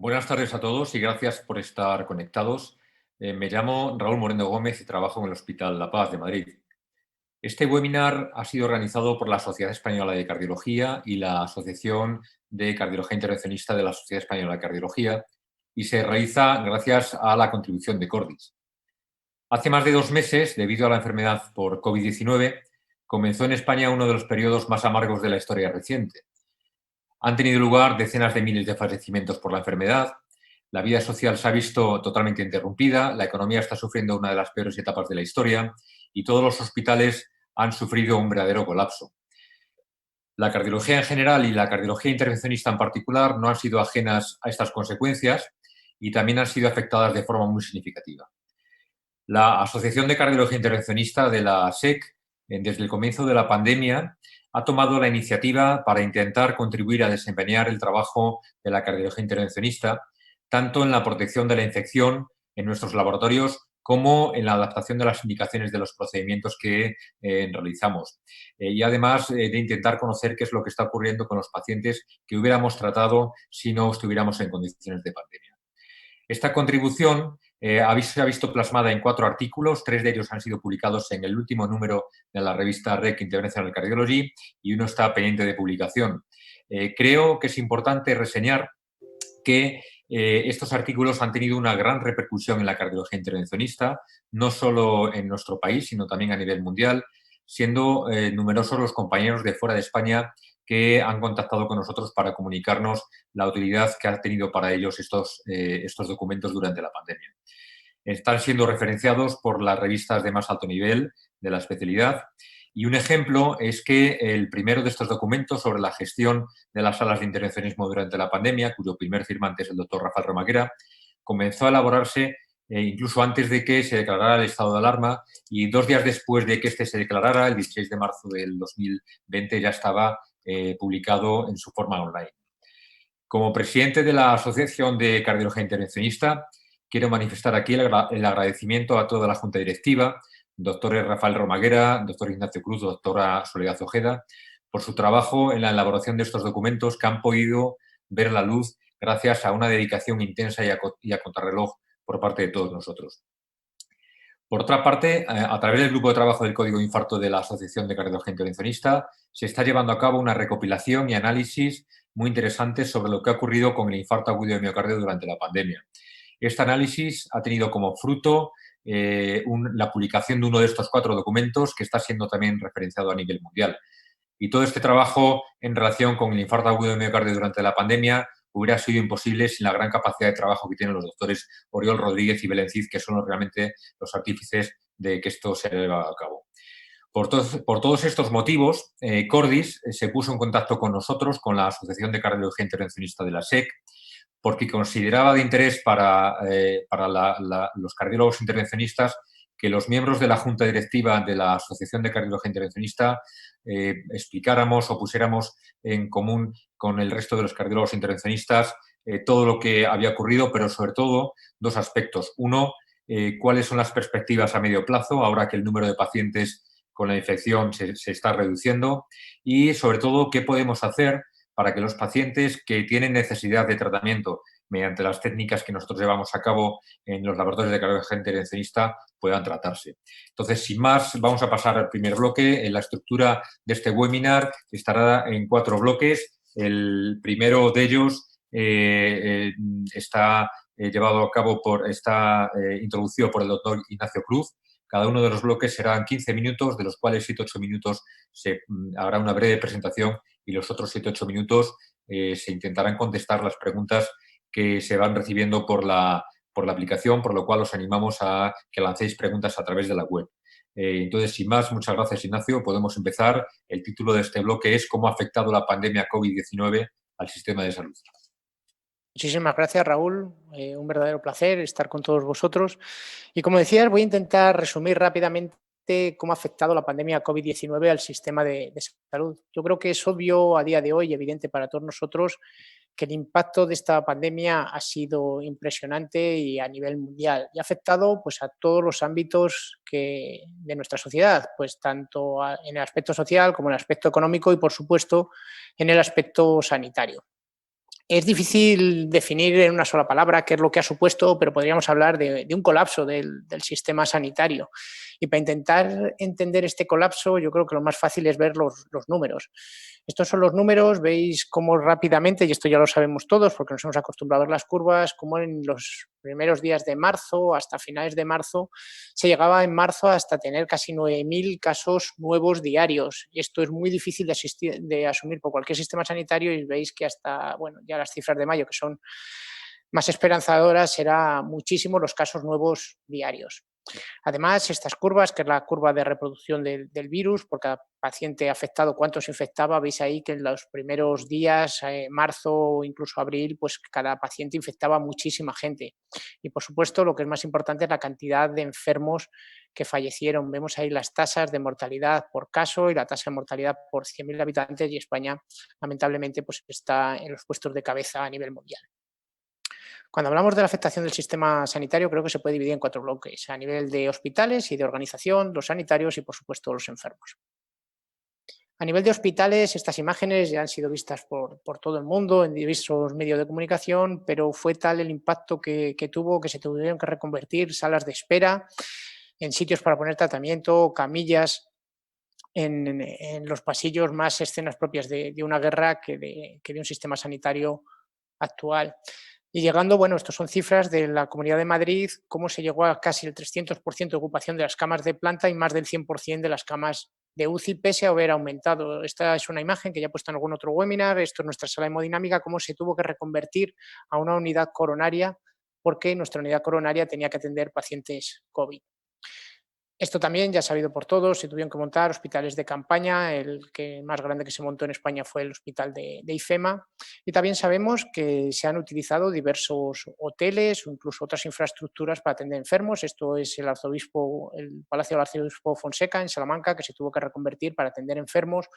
Buenas tardes a todos y gracias por estar conectados. Me llamo Raúl Moreno Gómez y trabajo en el Hospital La Paz de Madrid. Este webinar ha sido organizado por la Sociedad Española de Cardiología y la Asociación de Cardiología Intervencionista de la Sociedad Española de Cardiología y se realiza gracias a la contribución de Cordis. Hace más de 2 meses, debido a la enfermedad por COVID-19, comenzó en España uno de los periodos más amargos de la historia reciente. Han tenido lugar decenas de miles de fallecimientos por la enfermedad, la vida social se ha visto totalmente interrumpida, la economía está sufriendo una de las peores etapas de la historia y todos los hospitales han sufrido un verdadero colapso. La cardiología en general y la cardiología intervencionista en particular no han sido ajenas a estas consecuencias y también han sido afectadas de forma muy significativa. La Asociación de Cardiología Intervencionista de la SEC, desde el comienzo de la pandemia, ha tomado la iniciativa para intentar contribuir a desempeñar el trabajo de la cardiología intervencionista, tanto en la protección de la infección en nuestros laboratorios como en la adaptación de las indicaciones de los procedimientos que realizamos. Y además de intentar conocer qué es lo que está ocurriendo con los pacientes que hubiéramos tratado si no estuviéramos en condiciones de pandemia. Esta contribución se ha visto plasmada en 4 artículos, 3 de ellos han sido publicados en el último número de la revista REC Interventional Cardiology y uno está pendiente de publicación. Creo que es importante reseñar que estos artículos han tenido una gran repercusión en la cardiología intervencionista, no solo en nuestro país, sino también a nivel mundial, siendo numerosos los compañeros de fuera de España que han contactado con nosotros para comunicarnos la utilidad que han tenido para ellos estos documentos durante la pandemia. Están siendo referenciados por las revistas de más alto nivel de la especialidad y un ejemplo es que el primero de estos documentos sobre la gestión de las salas de intervencionismo durante la pandemia, cuyo primer firmante es el doctor Rafael Romaguera, comenzó a elaborarse incluso antes de que se declarara el estado de alarma y 2 días después de que este se declarara, el 16 de marzo del 2020, ya estaba publicado en su forma online. Como presidente de la Asociación de Cardiología Intervencionista, quiero manifestar aquí el agradecimiento a toda la Junta Directiva, doctores Rafael Romaguera, doctor Ignacio Cruz, doctora Soledad Ojeda, por su trabajo en la elaboración de estos documentos que han podido ver la luz gracias a una dedicación intensa y a contrarreloj por parte de todos nosotros. Por otra parte, a través del grupo de trabajo del Código de Infarto de la Asociación de Cardiología Intervencionista, se está llevando a cabo una recopilación y análisis muy interesantes sobre lo que ha ocurrido con el infarto agudo de miocardio durante la pandemia. Este análisis ha tenido como fruto la publicación de uno de estos 4 documentos que está siendo también referenciado a nivel mundial. Y todo este trabajo en relación con el infarto agudo de miocardio durante la pandemia hubiera sido imposible sin la gran capacidad de trabajo que tienen los doctores Oriol Rodríguez y Belén Cid, que son realmente los artífices de que esto se lleve a cabo. Por todos estos motivos, Cordis se puso en contacto con nosotros, con la Asociación de Cardiología Intervencionista de la SEC, porque consideraba de interés para los cardiólogos intervencionistas que los miembros de la Junta Directiva de la Asociación de Cardiología Intervencionista explicáramos o pusiéramos en común con el resto de los cardiólogos intervencionistas todo lo que había ocurrido, pero sobre todo 2 aspectos. Uno, cuáles son las perspectivas a medio plazo, ahora que el número de pacientes con la infección se está reduciendo, y sobre todo, qué podemos hacer para que los pacientes que tienen necesidad de tratamiento mediante las técnicas que nosotros llevamos a cabo en los laboratorios de cardiología intervencionista puedan tratarse. Entonces, sin más, vamos a pasar al primer bloque. En la estructura de este webinar estará en 4 bloques. El primero de ellos está llevado a cabo está introducido por el doctor Ignacio Cruz. Cada uno de los bloques serán 15 minutos, de los cuales 7-8 minutos se habrá una breve presentación y los otros 7-8 minutos se intentarán contestar las preguntas que se van recibiendo por la aplicación, por lo cual os animamos a que lancéis preguntas a través de la web. Entonces, sin más, muchas gracias, Ignacio. Podemos empezar. El título de este bloque es ¿Cómo ha afectado la pandemia COVID-19 al sistema de salud? Muchísimas gracias, Raúl. Un verdadero placer estar con todos vosotros. Y como decías, voy a intentar resumir rápidamente cómo ha afectado la pandemia COVID-19 al sistema de salud. Yo creo que es obvio a día de hoy, evidente para todos nosotros, que el impacto de esta pandemia ha sido impresionante y a nivel mundial y ha afectado pues, a todos los ámbitos de nuestra sociedad, pues tanto en el aspecto social como en el aspecto económico y, por supuesto, en el aspecto sanitario. Es difícil definir en una sola palabra qué es lo que ha supuesto, pero podríamos hablar de un colapso del sistema sanitario. Y para intentar entender este colapso, yo creo que lo más fácil es ver los números. Estos son los números, veis cómo rápidamente, y esto ya lo sabemos todos porque nos hemos acostumbrado a ver las curvas, cómo en los primeros días de marzo hasta finales de marzo se llegaba en marzo hasta tener casi 9.000 casos nuevos diarios. Y esto es muy difícil de asumir por cualquier sistema sanitario y veis que hasta, bueno, ya las cifras de mayo, que son más esperanzadoras, será muchísimo los casos nuevos diarios. Además, estas curvas, que es la curva de reproducción del virus, por cada paciente afectado, cuánto se infectaba, veis ahí que en los primeros días, marzo o incluso abril, pues cada paciente infectaba muchísima gente. Y por supuesto, lo que es más importante es la cantidad de enfermos que fallecieron. Vemos ahí las tasas de mortalidad por caso y la tasa de mortalidad por 100.000 habitantes, y España, lamentablemente, pues está en los puestos de cabeza a nivel mundial. Cuando hablamos de la afectación del sistema sanitario, creo que se puede dividir en 4 bloques: a nivel de hospitales y de organización, los sanitarios y, por supuesto, los enfermos. A nivel de hospitales, estas imágenes ya han sido vistas por todo el mundo en diversos medios de comunicación, pero fue tal el impacto que tuvo que se tuvieron que reconvertir salas de espera en sitios para poner tratamiento, camillas en los pasillos, más escenas propias de una guerra que de un sistema sanitario actual. Y llegando, bueno, estos son cifras de la Comunidad de Madrid, cómo se llegó a casi el 300% de ocupación de las camas de planta y más del 100% de las camas de UCI, pese a haber aumentado. Esta es una imagen que ya he puesto en algún otro webinar. Esto es nuestra sala hemodinámica, cómo se tuvo que reconvertir a una unidad coronaria porque nuestra unidad coronaria tenía que atender pacientes COVID. Esto también ya sabido por todos, se tuvieron que montar hospitales de campaña. El que más grande que se montó en España fue el hospital de IFEMA. Y también sabemos que se han utilizado diversos hoteles o incluso otras infraestructuras para atender enfermos. Esto es el Palacio del Arzobispo Fonseca en Salamanca, que se tuvo que reconvertir para atender enfermos,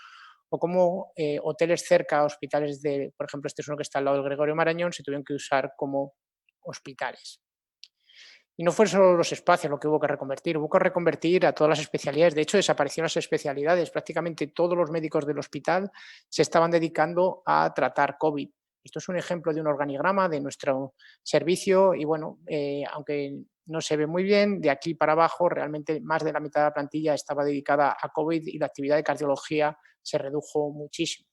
o como hoteles cerca a hospitales por ejemplo, este es uno que está al lado del Gregorio Marañón, se tuvieron que usar como hospitales. Y no fueron solo los espacios lo que hubo que reconvertir a todas las especialidades. De hecho, desaparecieron las especialidades. Prácticamente todos los médicos del hospital se estaban dedicando a tratar COVID. Esto es un ejemplo de un organigrama de nuestro servicio y, bueno, aunque no se ve muy bien, de aquí para abajo realmente más de la mitad de la plantilla estaba dedicada a COVID y la actividad de cardiología se redujo muchísimo.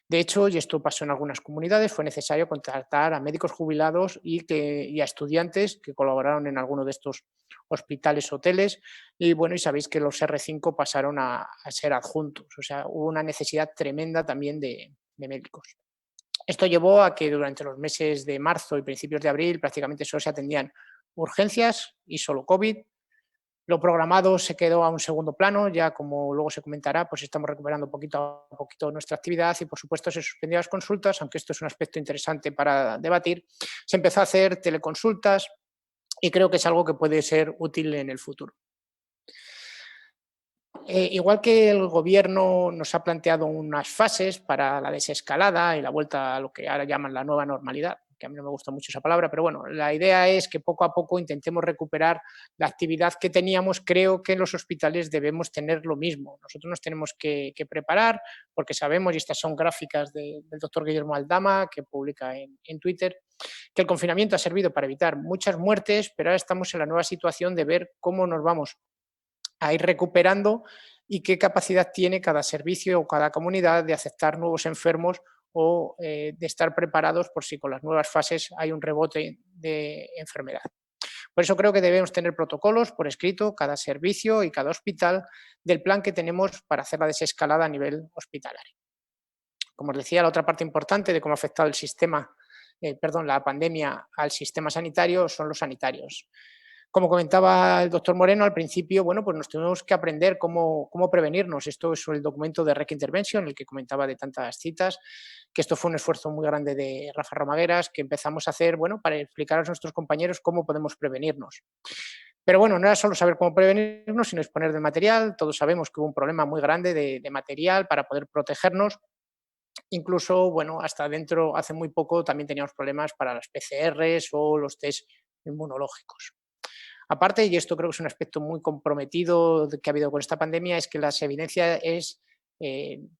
De hecho, y esto pasó en algunas comunidades, fue necesario contratar a médicos jubilados y a estudiantes que colaboraron en alguno de estos hospitales, hoteles, y bueno, y sabéis que los R5 pasaron a ser adjuntos, o sea, hubo una necesidad tremenda también de médicos. Esto llevó a que durante los meses de marzo y principios de abril prácticamente solo se atendían urgencias y solo COVID. Lo programado se quedó a un segundo plano, ya como luego se comentará, pues estamos recuperando poquito a poquito nuestra actividad y, por supuesto, se suspendieron las consultas, aunque esto es un aspecto interesante para debatir. Se empezó a hacer teleconsultas y creo que es algo que puede ser útil en el futuro. Igual que el Gobierno nos ha planteado unas fases para la desescalada y la vuelta a lo que ahora llaman la nueva normalidad, que a mí no me gusta mucho esa palabra, pero bueno, la idea es que poco a poco intentemos recuperar la actividad que teníamos. Creo que en los hospitales debemos tener lo mismo. Nosotros nos tenemos que preparar porque sabemos, y estas son gráficas del doctor Guillermo Aldama, que publica en Twitter, que el confinamiento ha servido para evitar muchas muertes, pero ahora estamos en la nueva situación de ver cómo nos vamos a ir recuperando y qué capacidad tiene cada servicio o cada comunidad de aceptar nuevos enfermos o de estar preparados por si con las nuevas fases hay un rebote de enfermedad. Por eso creo que debemos tener protocolos por escrito, cada servicio y cada hospital, del plan que tenemos para hacer la desescalada a nivel hospitalario. Como os decía, la otra parte importante de cómo ha afectado la pandemia al sistema sanitario son los sanitarios. Como comentaba el doctor Moreno al principio, bueno, pues nos tenemos que aprender cómo prevenirnos. Esto es el documento de REC Intervention, el que comentaba de tantas citas, que esto fue un esfuerzo muy grande de Rafa Romagueras, que empezamos a hacer, bueno, para explicar a nuestros compañeros cómo podemos prevenirnos. Pero bueno, no era solo saber cómo prevenirnos, sino disponer del material. Todos sabemos que hubo un problema muy grande de material para poder protegernos. Incluso, bueno, hasta dentro, hace muy poco, también teníamos problemas para las PCRs o los test inmunológicos. Aparte, y esto creo que es un aspecto muy comprometido que ha habido con esta pandemia, es que las evidencias es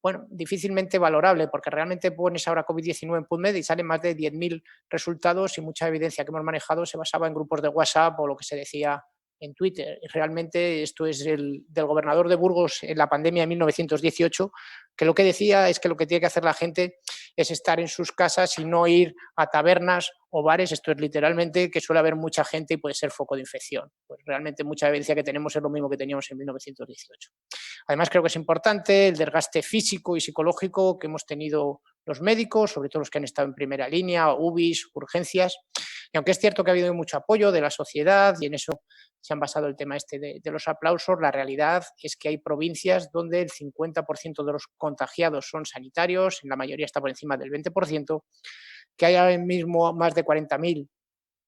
bueno, difícilmente valorable, porque realmente pones ahora COVID-19 en PubMed y salen más de 10.000 resultados y mucha evidencia que hemos manejado se basaba en grupos de WhatsApp o lo que se decía en Twitter. Y realmente esto es del gobernador de Burgos en la pandemia de 1918, que lo que decía es que lo que tiene que hacer la gente es estar en sus casas y no ir a tabernas o bares. Esto es literalmente que suele haber mucha gente y puede ser foco de infección. Pues realmente mucha evidencia que tenemos es lo mismo que teníamos en 1918. Además, creo que es importante el desgaste físico y psicológico que hemos tenido los médicos, sobre todo los que han estado en primera línea, UBIs, urgencias. Y aunque es cierto que ha habido mucho apoyo de la sociedad y en eso se han basado el tema este de los aplausos, la realidad es que hay provincias donde el 50% de los contagiados son sanitarios, en la mayoría está por encima del 20%, que hay ahora mismo más de 40.000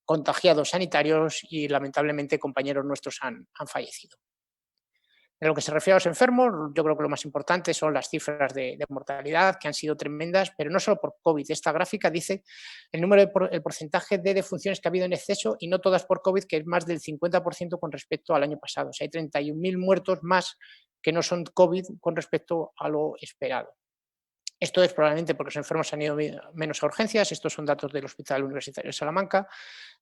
contagiados sanitarios y lamentablemente compañeros nuestros han fallecido. En lo que se refiere a los enfermos, yo creo que lo más importante son las cifras de mortalidad, que han sido tremendas, pero no solo por COVID. Esta gráfica dice el porcentaje de defunciones que ha habido en exceso y no todas por COVID, que es más del 50% con respecto al año pasado. O sea, hay 31.000 muertos más que no son COVID con respecto a lo esperado. Esto es probablemente porque los enfermos han ido menos a urgencias. Estos son datos del Hospital Universitario de Salamanca.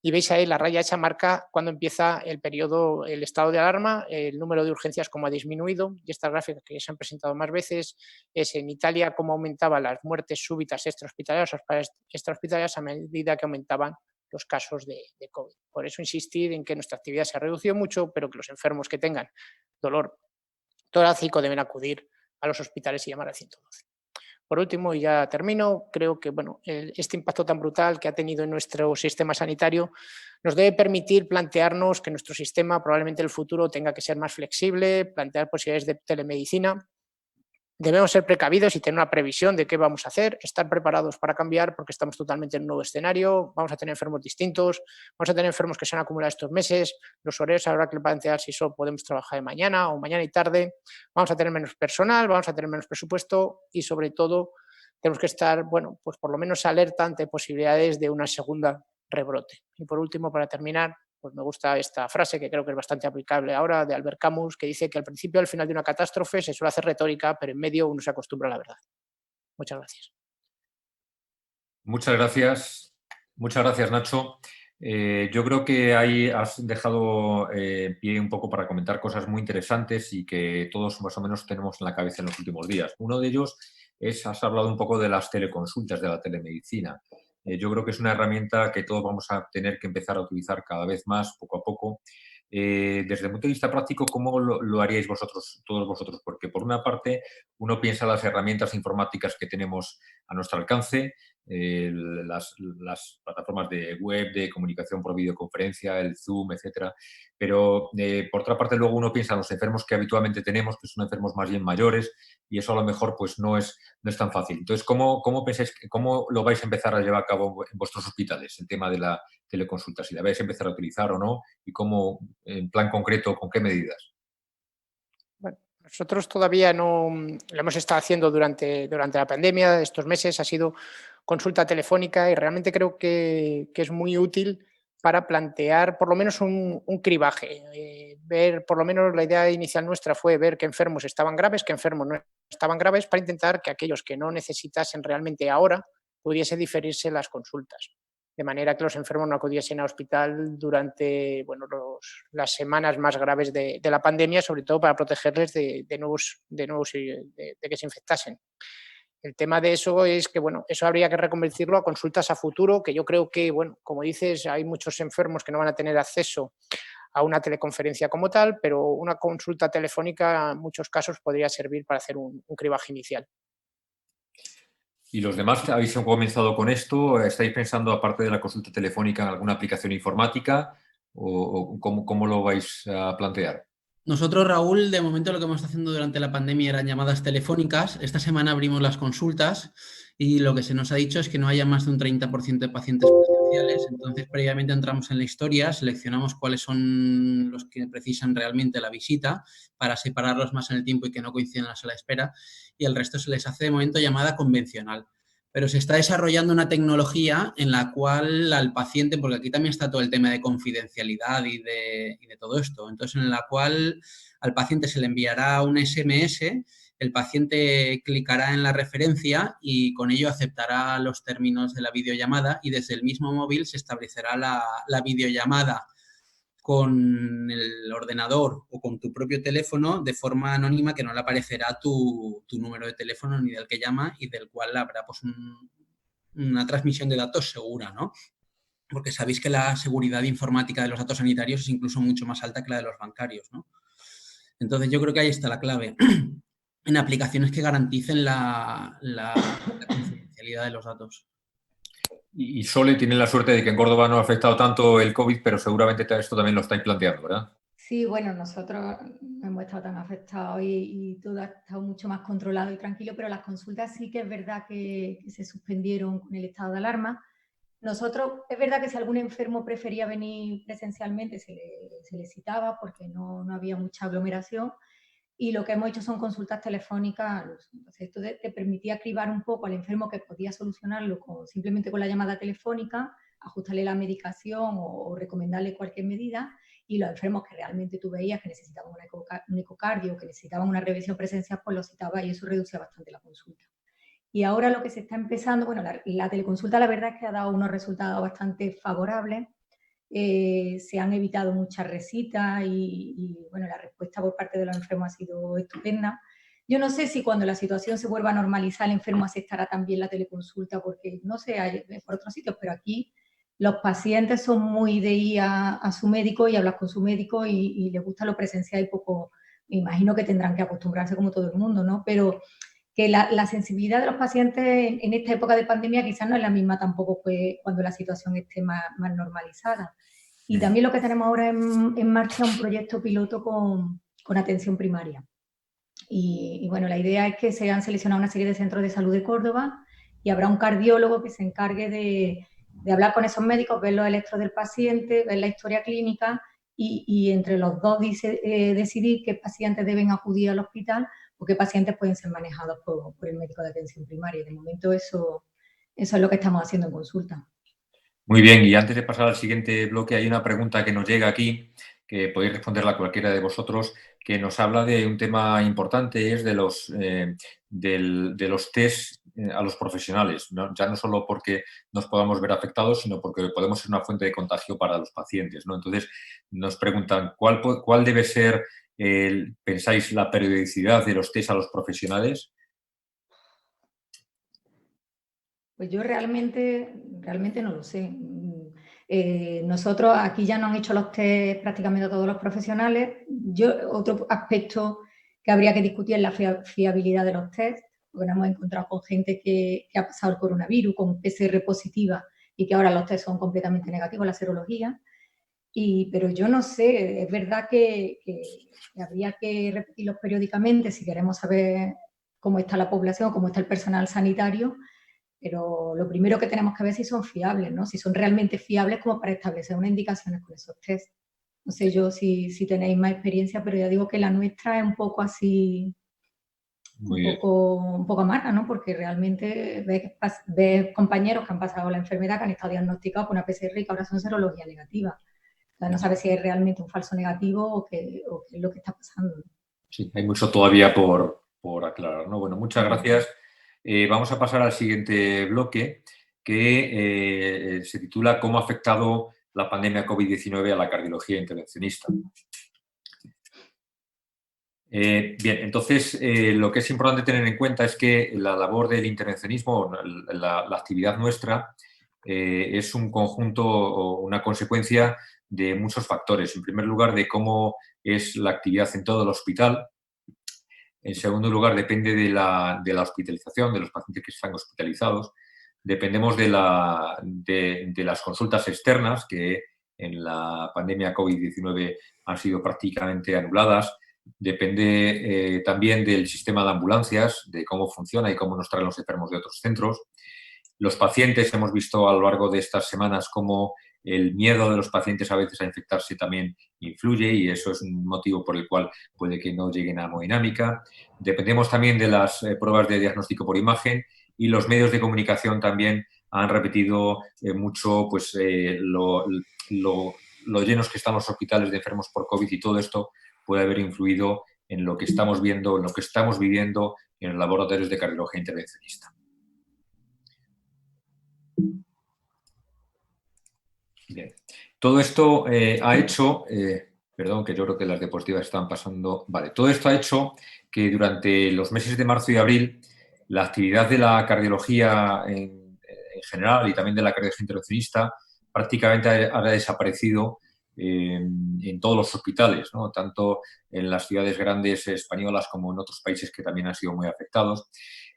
Y veis ahí la raya hecha marca cuando empieza el periodo, el estado de alarma, el número de urgencias como ha disminuido. Y estas gráficas que se han presentado más veces es en Italia cómo aumentaban las muertes súbitas extrahospitalarias a medida que aumentaban los casos de COVID. Por eso insistir en que nuestra actividad se ha reducido mucho, pero que los enfermos que tengan dolor torácico deben acudir a los hospitales y llamar al 112. Por último, y ya termino, creo que bueno, este impacto tan brutal que ha tenido en nuestro sistema sanitario nos debe permitir plantearnos que nuestro sistema probablemente en el futuro tenga que ser más flexible, plantear posibilidades de telemedicina. Debemos ser precavidos y tener una previsión de qué vamos a hacer, estar preparados para cambiar porque estamos totalmente en un nuevo escenario, vamos a tener enfermos distintos, vamos a tener enfermos que se han acumulado estos meses, los horarios habrá que plantear si solo podemos trabajar de mañana o mañana y tarde, vamos a tener menos personal, vamos a tener menos presupuesto y sobre todo tenemos que estar, bueno, pues por lo menos alerta ante posibilidades de una segunda rebrote. Y por último, para terminar, pues me gusta esta frase que creo que es bastante aplicable ahora de Albert Camus, que dice que al principio, al final de una catástrofe se suele hacer retórica, pero en medio uno se acostumbra a la verdad. Muchas gracias. Muchas gracias, Nacho. Yo creo que ahí has dejado pie un poco para comentar cosas muy interesantes y que todos más o menos tenemos en la cabeza en los últimos días. Uno de ellos has hablado un poco de las teleconsultas, de la telemedicina. Yo creo que es una herramienta que todos vamos a tener que empezar a utilizar cada vez más, poco a poco. Desde el punto de vista práctico, ¿cómo lo haríais vosotros, todos vosotros? Porque por una parte, uno piensa en las herramientas informáticas que tenemos a nuestro alcance, las plataformas de web, de comunicación por videoconferencia, el Zoom, etcétera. Pero por otra parte, luego uno piensa en los enfermos que habitualmente tenemos, que son enfermos más bien mayores, y eso a lo mejor pues no es tan fácil. Entonces, ¿cómo pensáis, cómo lo vais a empezar a llevar a cabo en vuestros hospitales, el tema de la teleconsulta? Si la vais a empezar a utilizar o no, y cómo, en plan concreto, con qué medidas. Bueno, nosotros todavía no lo hemos estado haciendo durante la pandemia, estos meses ha sido consulta telefónica y realmente creo que es muy útil para plantear por lo menos un cribaje. Ver, por lo menos la idea inicial nuestra fue ver qué enfermos estaban graves, qué enfermos no estaban graves, para intentar que aquellos que no necesitasen realmente ahora pudiese diferirse las consultas. De manera que los enfermos no acudiesen al hospital durante bueno, las semanas más graves de la pandemia, sobre todo para protegerles de que se infectasen. El tema de eso es que, bueno, eso habría que reconvertirlo a consultas a futuro, que yo creo que, bueno, como dices, hay muchos enfermos que no van a tener acceso a una teleconferencia como tal, pero una consulta telefónica en muchos casos podría servir para hacer un cribaje inicial. ¿Y los demás habéis comenzado con esto? ¿Estáis pensando, aparte de la consulta telefónica, en alguna aplicación informática? ¿O cómo lo vais a plantear? Nosotros, Raúl, de momento lo que hemos estado haciendo durante la pandemia eran llamadas telefónicas. Esta semana abrimos las consultas y lo que se nos ha dicho es que no haya más de un 30% de pacientes presenciales. Entonces, previamente entramos en la historia, seleccionamos cuáles son los que precisan realmente la visita para separarlos más en el tiempo y que no coincidan en la sala de espera, y el resto se les hace de momento llamada convencional. Pero se está desarrollando una tecnología en la cual al paciente, porque aquí también está todo el tema de confidencialidad y de todo esto, entonces en la cual al paciente se le enviará un SMS el paciente clicará en la referencia y con ello aceptará los términos de la videollamada y desde el mismo móvil se establecerá la videollamada con el ordenador o con tu propio teléfono de forma anónima, que no le aparecerá tu número de teléfono ni del que llama y del cual habrá pues una transmisión de datos segura, ¿no? Porque sabéis que la seguridad informática de los datos sanitarios es incluso mucho más alta que la de los bancarios, ¿no? Entonces yo creo que ahí está la clave, en aplicaciones que garanticen la confidencialidad de los datos. Y Sole tiene la suerte de que en Córdoba no ha afectado tanto el COVID, pero seguramente esto también lo estáis planteando, ¿verdad? Sí, bueno, nosotros no hemos estado tan afectados y todo ha estado mucho más controlado y tranquilo, pero las consultas sí que es verdad que se suspendieron con el estado de alarma. Nosotros, es verdad que si algún enfermo prefería venir presencialmente, se le citaba porque no había mucha aglomeración. Y lo que hemos hecho son consultas telefónicas. Entonces, esto te permitía cribar un poco al enfermo que podía solucionarlo simplemente con la llamada telefónica, ajustarle la medicación o recomendarle cualquier medida. Y los enfermos que realmente tú veías que necesitaban un ecocardio, que necesitaban una revisión presencial, pues los citaba y eso reducía bastante la consulta. Y ahora lo que se está empezando, bueno, la teleconsulta la verdad es que ha dado unos resultados bastante favorables. Se han evitado muchas recitas y bueno, la respuesta por parte de los enfermos ha sido estupenda. Yo no sé si cuando la situación se vuelva a normalizar el enfermo aceptará también la teleconsulta, porque no sé, hay por otros sitios, pero aquí los pacientes son muy de ir a su médico y hablar con su médico y les gusta lo presencial y poco, me imagino que tendrán que acostumbrarse como todo el mundo, ¿no? Pero que la sensibilidad de los pacientes en esta época de pandemia quizás no es la misma tampoco cuando la situación esté más normalizada. Y también lo que tenemos ahora en marcha es un proyecto piloto con atención primaria. Y bueno, la idea es que se han seleccionado una serie de centros de salud de Córdoba y habrá un cardiólogo que se encargue de hablar con esos médicos, ver los electros del paciente, ver la historia clínica y entre los dos decidir qué pacientes deben acudir al hospital o qué pacientes pueden ser manejados por el médico de atención primaria. De momento eso es lo que estamos haciendo en consulta. Muy bien, y antes de pasar al siguiente bloque, hay una pregunta que nos llega aquí, que podéis responderla cualquiera de vosotros, que nos habla de un tema importante, es de los test a los profesionales, ¿no? Ya no solo porque nos podamos ver afectados, sino porque podemos ser una fuente de contagio para los pacientes, ¿no? Entonces, nos preguntan, ¿cuál debe ser, pensáis, la periodicidad de los test a los profesionales? Pues yo realmente no lo sé. Nosotros aquí ya nos han hecho los test prácticamente todos los profesionales. Otro aspecto que habría que discutir es la fiabilidad de los test, porque nos hemos encontrado con gente que ha pasado el coronavirus con PCR positiva y que ahora los test son completamente negativos, la serología. Pero yo no sé, es verdad que habría que repetirlos periódicamente si queremos saber cómo está la población, cómo está el personal sanitario. Pero lo primero que tenemos que ver es si son fiables, ¿no? Si son realmente fiables como para establecer unas indicaciones con esos test. No sé yo si tenéis más experiencia, pero ya digo que la nuestra es un poco así, un poco amarga, ¿no? Porque realmente ves compañeros que han pasado la enfermedad, que han estado diagnosticados con una PCR y que ahora son serología negativa. O sea, no sabes si es realmente un falso negativo o qué es lo que está pasando, ¿no? Sí, hay mucho todavía por aclarar, ¿no? Bueno, muchas gracias. Vamos a pasar al siguiente bloque, que se titula ¿Cómo ha afectado la pandemia COVID-19 a la cardiología intervencionista? Bien, entonces lo que es importante tener en cuenta es que la labor del intervencionismo, la actividad nuestra, es un conjunto o una consecuencia de muchos factores. En primer lugar, de cómo es la actividad en todo el hospital. En segundo lugar, depende de la hospitalización, de los pacientes que están hospitalizados. Dependemos de las consultas externas, que en la pandemia COVID-19 han sido prácticamente anuladas. Depende también del sistema de ambulancias, de cómo funciona y cómo nos traen los enfermos de otros centros. Los pacientes, hemos visto a lo largo de estas semanas cómo el miedo de los pacientes a veces a infectarse también influye y eso es un motivo por el cual puede que no lleguen a hemodinámica. Dependemos también de las pruebas de diagnóstico por imagen y los medios de comunicación también han repetido mucho pues, lo llenos que están los hospitales de enfermos por COVID y todo esto puede haber influido en lo que estamos viendo, en lo que estamos viviendo en los laboratorios de cardiología intervencionista. Bien. Todo esto ha hecho, perdón, que yo creo que las diapositivas están pasando, vale, todo esto ha hecho que durante los meses de marzo y abril la actividad de la cardiología en general y también de la cardiología intervencionista prácticamente ha desaparecido en todos los hospitales, ¿no? Tanto en las ciudades grandes españolas como en otros países que también han sido muy afectados.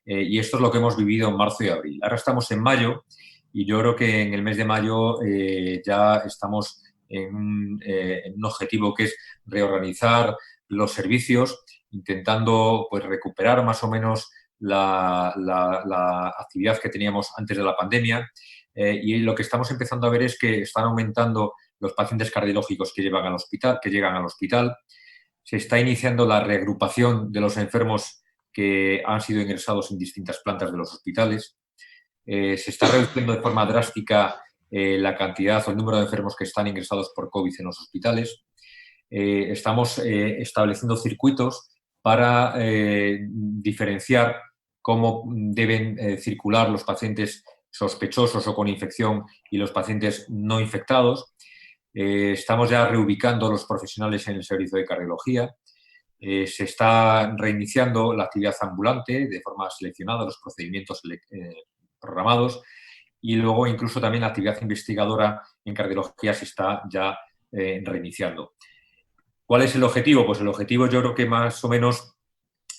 Y esto es lo que hemos vivido en marzo y abril. Ahora estamos en mayo y yo creo que en el mes de mayo ya estamos en un objetivo que es reorganizar los servicios, intentando pues, recuperar más o menos la actividad que teníamos antes de la pandemia. Y lo que estamos empezando a ver es que están aumentando los pacientes cardiológicos que llegan al hospital. Se está iniciando la reagrupación de los enfermos que han sido ingresados en distintas plantas de los hospitales. Se está reduciendo de forma drástica la cantidad o el número de enfermos que están ingresados por COVID en los hospitales. Estamos estableciendo circuitos para diferenciar cómo deben circular los pacientes sospechosos o con infección y los pacientes no infectados. Estamos ya reubicando los profesionales en el servicio de cardiología. Se está reiniciando la actividad ambulante de forma seleccionada, los procedimientos programados, y luego incluso también la actividad investigadora en cardiología se está ya reiniciando. ¿Cuál es el objetivo? Pues el objetivo yo creo que más o menos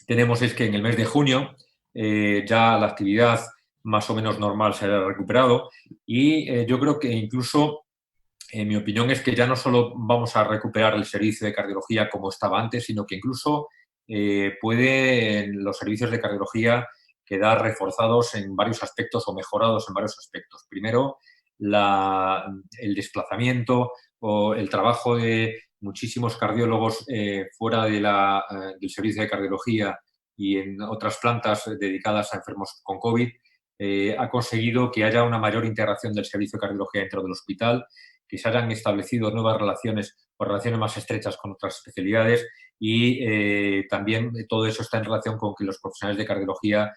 tenemos es que en el mes de junio ya la actividad más o menos normal se haya recuperado y yo creo que incluso, en mi opinión, es que ya no solo vamos a recuperar el servicio de cardiología como estaba antes, sino que incluso pueden los servicios de cardiología quedar reforzados en varios aspectos o mejorados en varios aspectos. Primero, el desplazamiento o el trabajo de muchísimos cardiólogos fuera del servicio de cardiología y en otras plantas dedicadas a enfermos con COVID ha conseguido que haya una mayor integración del servicio de cardiología dentro del hospital, que se hayan establecido nuevas relaciones o relaciones más estrechas con otras especialidades y también todo eso está en relación con que los profesionales de cardiología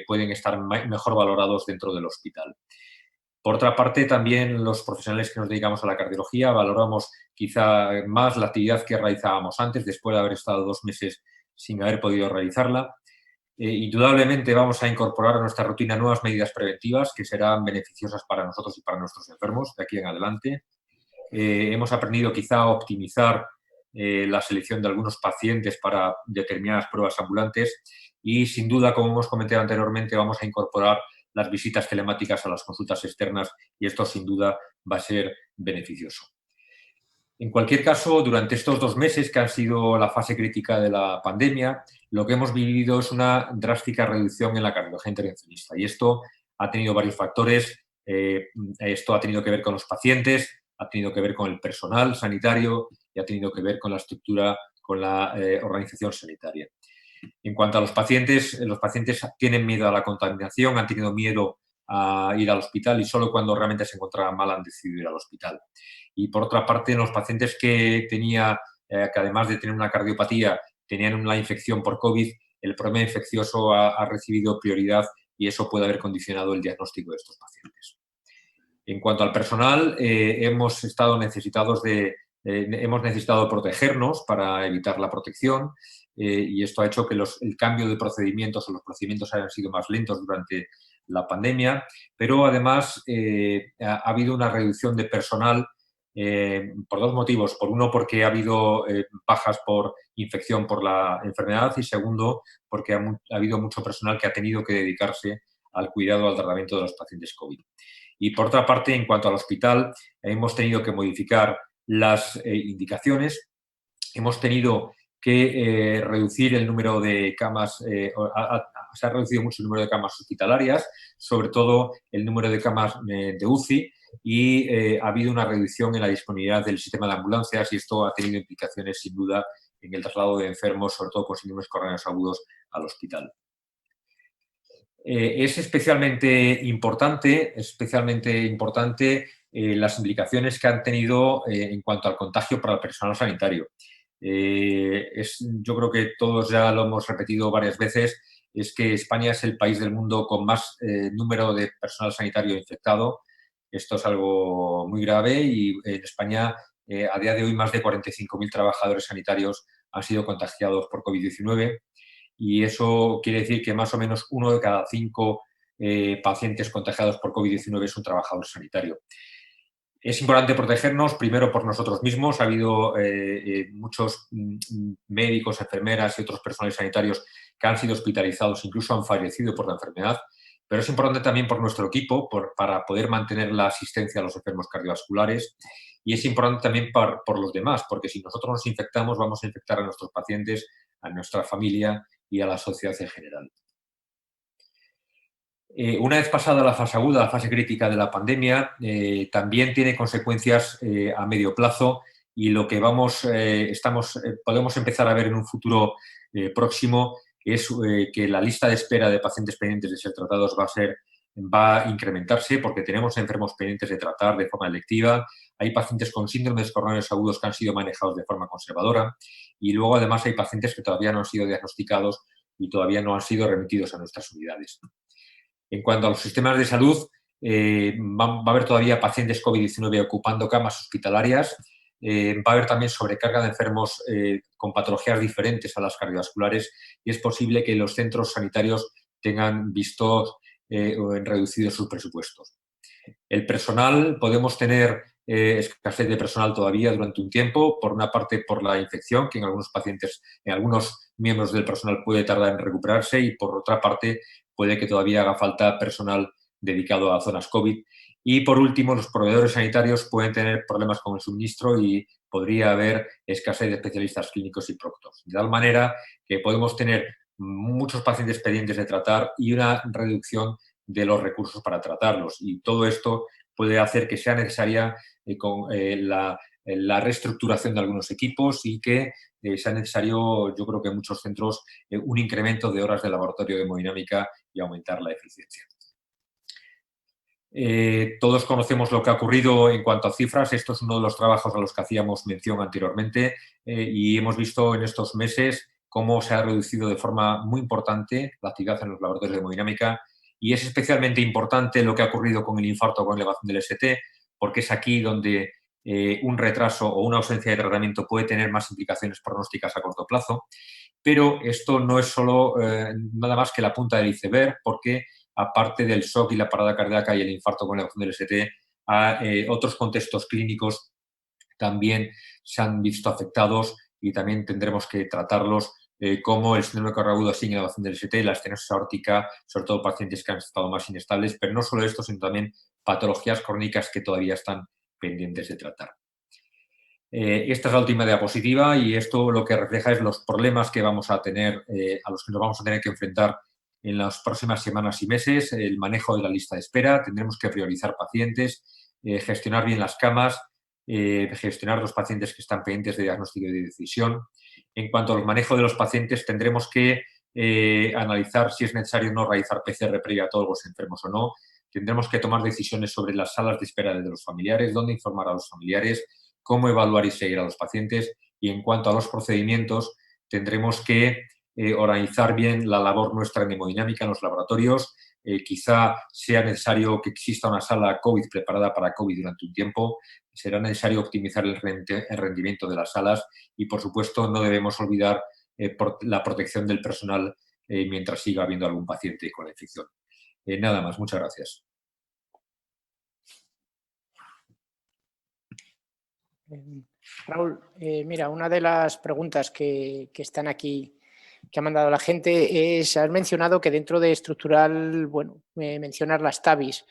pueden estar mejor valorados dentro del hospital. Por otra parte, también los profesionales que nos dedicamos a la cardiología valoramos quizá más la actividad que realizábamos antes, después de haber estado 2 meses sin haber podido realizarla. Indudablemente vamos a incorporar a nuestra rutina nuevas medidas preventivas que serán beneficiosas para nosotros y para nuestros enfermos de aquí en adelante. Hemos aprendido quizá a optimizar la selección de algunos pacientes para determinadas pruebas ambulantes y, sin duda, como hemos comentado anteriormente, vamos a incorporar las visitas telemáticas a las consultas externas y esto, sin duda, va a ser beneficioso. En cualquier caso, durante estos 2 meses que han sido la fase crítica de la pandemia, lo que hemos vivido es una drástica reducción en la cardiología intervencionista y esto ha tenido varios factores. Esto ha tenido que ver con los pacientes, ha tenido que ver con el personal sanitario y ha tenido que ver con la estructura, con la organización sanitaria. En cuanto a los pacientes tienen miedo a la contaminación, han tenido miedo a ir al hospital y solo cuando realmente se encontraban mal han decidido ir al hospital. Y por otra parte, los pacientes que además de tener una cardiopatía, tenían una infección por COVID, el problema infeccioso ha recibido prioridad y eso puede haber condicionado el diagnóstico de estos pacientes. En cuanto al personal, hemos necesitado protegernos para evitar la protección y esto ha hecho que el cambio de procedimientos o los procedimientos hayan sido más lentos durante la pandemia, pero además ha habido una reducción de personal por 2 motivos. Por uno, porque ha habido bajas por infección por la enfermedad y segundo, porque ha habido mucho personal que ha tenido que dedicarse al cuidado, al tratamiento de los pacientes COVID. Y por otra parte, en cuanto al hospital, hemos tenido que modificar las indicaciones, hemos tenido que reducir el número de camas, se ha reducido mucho el número de camas hospitalarias, sobre todo el número de camas de UCI y ha habido una reducción en la disponibilidad del sistema de ambulancias y esto ha tenido implicaciones sin duda en el traslado de enfermos, sobre todo con síndromes coronarios agudos, al hospital. Es especialmente importante las implicaciones que han tenido en cuanto al contagio para el personal sanitario. Yo creo que todos ya lo hemos repetido varias veces, es que España es el país del mundo con más número de personal sanitario infectado. Esto es algo muy grave y en España a día de hoy más de 45.000 trabajadores sanitarios han sido contagiados por COVID-19 y eso quiere decir que más o menos 1 de cada 5 pacientes contagiados por COVID-19 es un trabajador sanitario. Es importante protegernos, primero por nosotros mismos. Ha habido muchos médicos, enfermeras y otros personales sanitarios que han sido hospitalizados, incluso han fallecido por la enfermedad. Pero es importante también por nuestro equipo, para poder mantener la asistencia a los enfermos cardiovasculares. Y es importante también por los demás, porque si nosotros nos infectamos, vamos a infectar a nuestros pacientes, a nuestra familia y a la sociedad en general. Una vez pasada la fase aguda, la fase crítica de la pandemia, también tiene consecuencias a medio plazo y lo que podemos empezar a ver en un futuro próximo es que la lista de espera de pacientes pendientes de ser tratados va a incrementarse porque tenemos enfermos pendientes de tratar de forma electiva, hay pacientes con síndromes coronarios agudos que han sido manejados de forma conservadora y luego además hay pacientes que todavía no han sido diagnosticados y todavía no han sido remitidos a nuestras unidades. En cuanto a los sistemas de salud, va a haber todavía pacientes COVID-19 ocupando camas hospitalarias. Va a haber también sobrecarga de enfermos con patologías diferentes a las cardiovasculares y es posible que los centros sanitarios tengan visto reducidos sus presupuestos. El personal, podemos tener escasez de personal todavía durante un tiempo, por una parte por la infección, que en algunos pacientes, en algunos miembros del personal puede tardar en recuperarse y por otra parte puede que todavía haga falta personal dedicado a zonas COVID. Y por último, los proveedores sanitarios pueden tener problemas con el suministro y podría haber escasez de especialistas clínicos y proctos. De tal manera que podemos tener muchos pacientes pendientes de tratar y una reducción de los recursos para tratarlos. Y todo esto puede hacer que sea necesaria la reestructuración de algunos equipos y que sea necesario, yo creo que en muchos centros, un incremento de horas de laboratorio de hemodinámica y aumentar la eficiencia. Todos conocemos lo que ha ocurrido en cuanto a cifras. Esto es uno de los trabajos a los que hacíamos mención anteriormente y hemos visto en estos meses cómo se ha reducido de forma muy importante la actividad en los laboratorios de hemodinámica y es especialmente importante lo que ha ocurrido con el infarto con elevación del ST porque es aquí donde un retraso o una ausencia de tratamiento puede tener más implicaciones pronósticas a corto plazo. Pero esto no es solo nada más que la punta del iceberg, porque aparte del shock y la parada cardíaca y el infarto con elevación del ST, otros contextos clínicos también se han visto afectados y también tendremos que tratarlos como el síndrome coronario agudo sin elevación del ST, la estenosis aórtica, sobre todo pacientes que han estado más inestables, pero no solo esto, sino también patologías crónicas que todavía están pendientes de tratar. Esta es la última diapositiva y esto lo que refleja es los problemas que vamos a tener, a los que nos vamos a tener que enfrentar en las próximas semanas y meses. El manejo de la lista de espera, tendremos que priorizar pacientes, gestionar bien las camas, gestionar los pacientes que están pendientes de diagnóstico y de decisión. En cuanto al manejo de los pacientes, tendremos que analizar si es necesario o no realizar PCR previa a todos los enfermos o no. Tendremos que tomar decisiones sobre las salas de espera de los familiares, dónde informar a los familiares, cómo evaluar y seguir a los pacientes y en cuanto a los procedimientos tendremos que organizar bien la labor nuestra en hemodinámica en los laboratorios. Quizá sea necesario que exista una sala COVID preparada para COVID durante un tiempo. Será necesario optimizar el rendimiento de las salas y, por supuesto, no debemos olvidar la protección del personal mientras siga habiendo algún paciente con la infección. Nada más. Muchas gracias. Raúl, mira, una de las preguntas que están aquí, que ha mandado la gente, es, has mencionado que dentro de estructural, bueno, mencionas las TAVIs.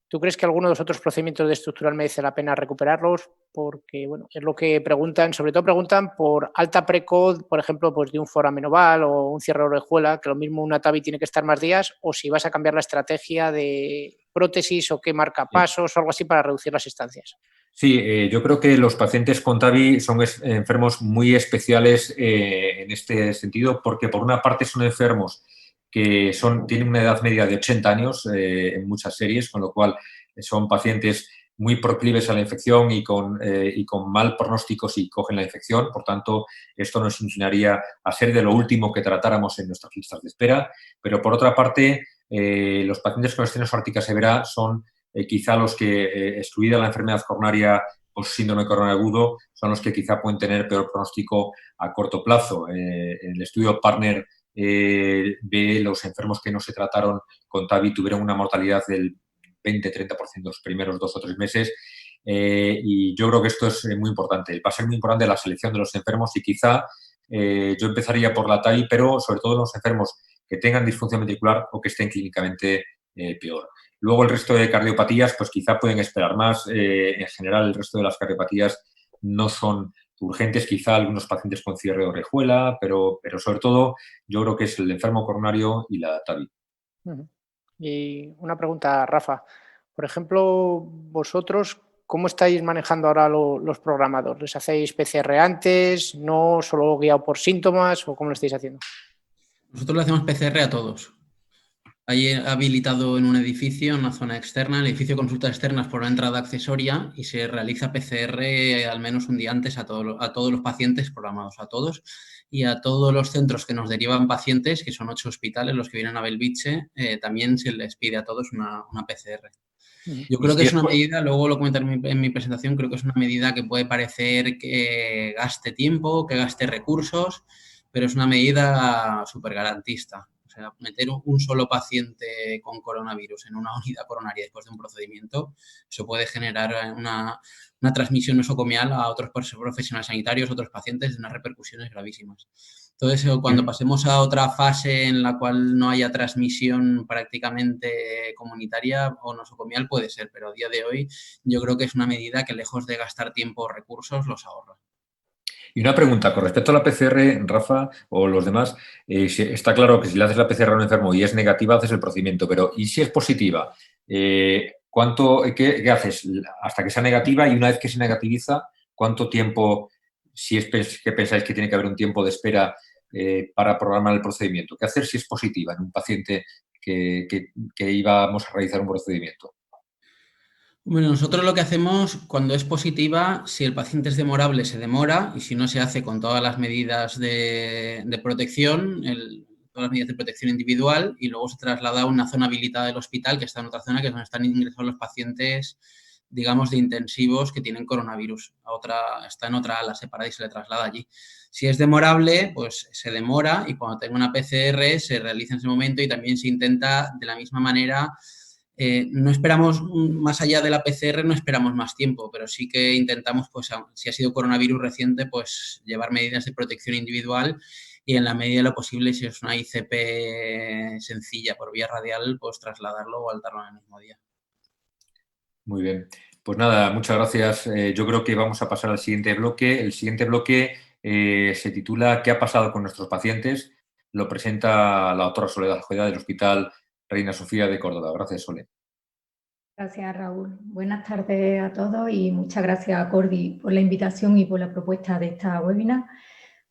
¿Tú crees que alguno de los otros procedimientos de estructural merece la pena recuperarlos? Porque, bueno, es lo que preguntan, sobre todo preguntan por alta precoz, por ejemplo, pues de un foramen oval o un cierre de orejuela, que lo mismo una TAVI tiene que estar más días, o si vas a cambiar la estrategia de prótesis o qué marcapasos o algo así para reducir las estancias. Sí, yo creo que los pacientes con TAVI son enfermos muy especiales en este sentido, porque por una parte son enfermos que tienen una edad media de 80 años en muchas series, con lo cual son pacientes muy proclives a la infección y con mal pronóstico si cogen la infección. Por tanto, esto nos inclinaría a ser de lo último que tratáramos en nuestras listas de espera. Pero, por otra parte, los pacientes con estenosis aórtica severa son quizá los que, excluida la enfermedad coronaria o síndrome coronario agudo, son los que quizá pueden tener peor pronóstico a corto plazo. En el estudio Partner ve los enfermos que no se trataron con TAVI tuvieron una mortalidad del 20-30% los primeros 2 o 3 meses. Y yo creo que esto es muy importante. Va a ser muy importante la selección de los enfermos y quizá yo empezaría por la TAVI, pero sobre todo los enfermos que tengan disfunción ventricular o que estén clínicamente peor. Luego el resto de cardiopatías, pues quizá pueden esperar más. En general, el resto de las cardiopatías no son urgentes, quizá algunos pacientes con cierre de orejuela, pero sobre todo yo creo que es el enfermo coronario y la TAVI. Y una pregunta, Rafa. Por ejemplo, vosotros, ¿cómo estáis manejando ahora los programadores? ¿Les hacéis PCR antes? ¿No solo guiado por síntomas? ¿O cómo lo estáis haciendo? Nosotros le hacemos PCR a todos. Hay habilitado en un edificio, en una zona externa, el edificio de consultas externas por una entrada accesoria y se realiza PCR al menos un día antes a todos los pacientes programados, a todos, y a todos los centros que nos derivan pacientes, que son 8 hospitales los que vienen a Belviche, también se les pide a todos una PCR. Yo creo que es una medida, luego lo comentaré en mi presentación, creo que es una medida que puede parecer que gaste tiempo, que gaste recursos, pero es una medida súper garantista. O sea, meter un solo paciente con coronavirus en una unidad coronaria después de un procedimiento, eso puede generar una transmisión nosocomial a otros profesionales sanitarios, otros pacientes, de unas repercusiones gravísimas. Entonces, cuando pasemos a otra fase en la cual no haya transmisión prácticamente comunitaria o nosocomial, puede ser, pero a día de hoy yo creo que es una medida que, lejos de gastar tiempo o recursos, los ahorra. Y una pregunta, con respecto a la PCR, Rafa, o los demás, está claro que si le haces la PCR a un enfermo y es negativa, haces el procedimiento, pero ¿y si es positiva? ¿Qué haces? Hasta que sea negativa, y una vez que se negativiza, ¿cuánto tiempo, si es que pensáis que tiene que haber un tiempo de espera para programar el procedimiento? ¿Qué hacer si es positiva en un paciente que íbamos a realizar un procedimiento? Bueno, nosotros lo que hacemos cuando es positiva, si el paciente es demorable, se demora, y si no, se hace con todas las medidas de protección, todas las medidas de protección individual, y luego se traslada a una zona habilitada del hospital, que está en otra zona, que es donde están ingresados los pacientes, digamos, de intensivos que tienen coronavirus. Está en otra ala separada y se le traslada allí. Si es demorable, pues se demora, y cuando tenga una PCR se realiza en ese momento, y también se intenta de la misma manera. No esperamos, más allá de la PCR, no esperamos más tiempo, pero sí que intentamos, pues, si ha sido coronavirus reciente, pues llevar medidas de protección individual, y en la medida de lo posible, si es una ICP sencilla por vía radial, pues trasladarlo o altarlo en el mismo día. Muy bien. Pues nada, muchas gracias. Yo creo que vamos a pasar al siguiente bloque. El siguiente bloque se titula ¿Qué ha pasado con nuestros pacientes? Lo presenta la doctora Soledad Ojeda del Hospital Reina Sofía de Córdoba. Gracias, Sole. Gracias, Raúl. Buenas tardes a todos y muchas gracias a Cordi por la invitación y por la propuesta de esta webinar.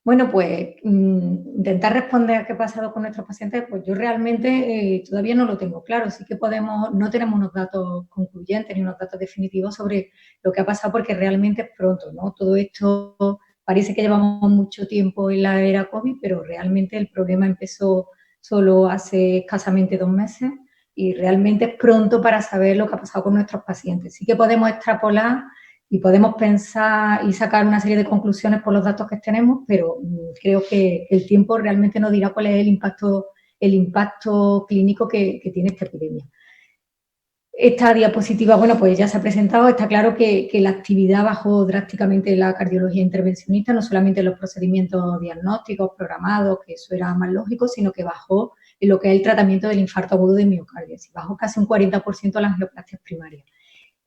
Bueno, pues intentar responder a qué ha pasado con nuestros pacientes, pues yo realmente todavía no lo tengo claro. Sí que no tenemos unos datos concluyentes ni unos datos definitivos sobre lo que ha pasado, porque realmente es pronto, ¿no? Todo esto parece que llevamos mucho tiempo en la era COVID, pero realmente el problema empezó solo hace escasamente 2 meses y realmente es pronto para saber lo que ha pasado con nuestros pacientes. Sí que podemos extrapolar y podemos pensar y sacar una serie de conclusiones por los datos que tenemos, pero creo que el tiempo realmente nos dirá cuál es el impacto clínico que tiene esta epidemia. Esta diapositiva, bueno, pues ya se ha presentado. Está claro que la actividad bajó drásticamente en la cardiología intervencionista, no solamente en los procedimientos diagnósticos programados, que eso era más lógico, sino que bajó en lo que es el tratamiento del infarto agudo de miocardio. Bajó casi un 40% las angioplastias primarias.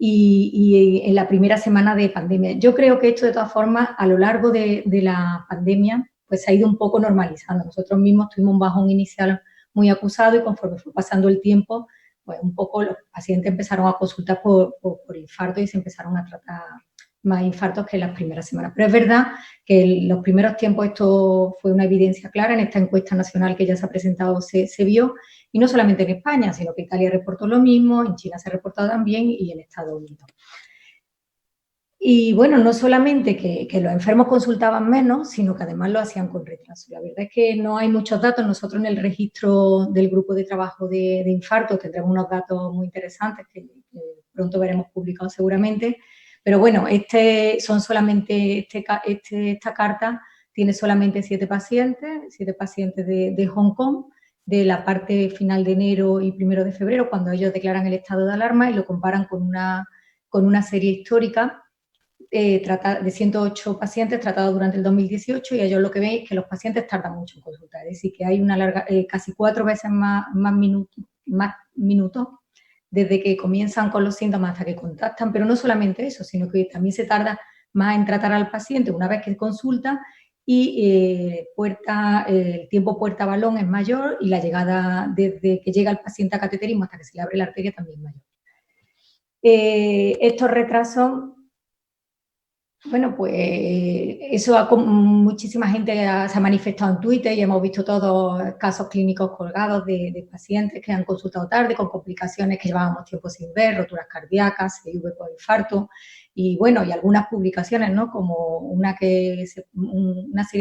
Y en la primera semana de pandemia. Yo creo que esto, de todas formas, a lo largo de la pandemia, pues se ha ido un poco normalizando. Nosotros mismos tuvimos un bajón inicial muy acusado y conforme fue pasando el tiempo, pues un poco los pacientes empezaron a consultar por infarto y se empezaron a tratar más infartos que en las primeras semanas. Pero es verdad que en los primeros tiempos esto fue una evidencia clara. En esta encuesta nacional que ya se ha presentado se vio, y no solamente en España, sino que Italia reportó lo mismo, en China se ha reportado también y en Estados Unidos. Y bueno, no solamente que los enfermos consultaban menos, sino que además lo hacían con retraso. La verdad es que no hay muchos datos. Nosotros en el registro del grupo de trabajo de infarto tendremos unos datos muy interesantes que pronto veremos publicados seguramente. Pero bueno, esta carta tiene solamente 7 pacientes de Hong Kong, de la parte final de enero y 1 de febrero, cuando ellos declaran el estado de alarma, y lo comparan con una serie histórica de 108 pacientes tratados durante el 2018, y ellos lo que ven es que los pacientes tardan mucho en consultar, es decir, que hay casi 4 veces más minutos desde que comienzan con los síntomas hasta que contactan, pero no solamente eso, sino que también se tarda más en tratar al paciente una vez que consulta, y el tiempo puerta-balón es mayor, y la llegada desde que llega el paciente a cateterismo hasta que se le abre la arteria también es mayor. Estos retrasos, bueno, pues eso muchísima gente se ha manifestado en Twitter, y hemos visto todos casos clínicos colgados de pacientes que han consultado tarde, con complicaciones que llevábamos tiempo sin ver, roturas cardíacas, CIV por infarto, y bueno, y algunas publicaciones, ¿no? Como una serie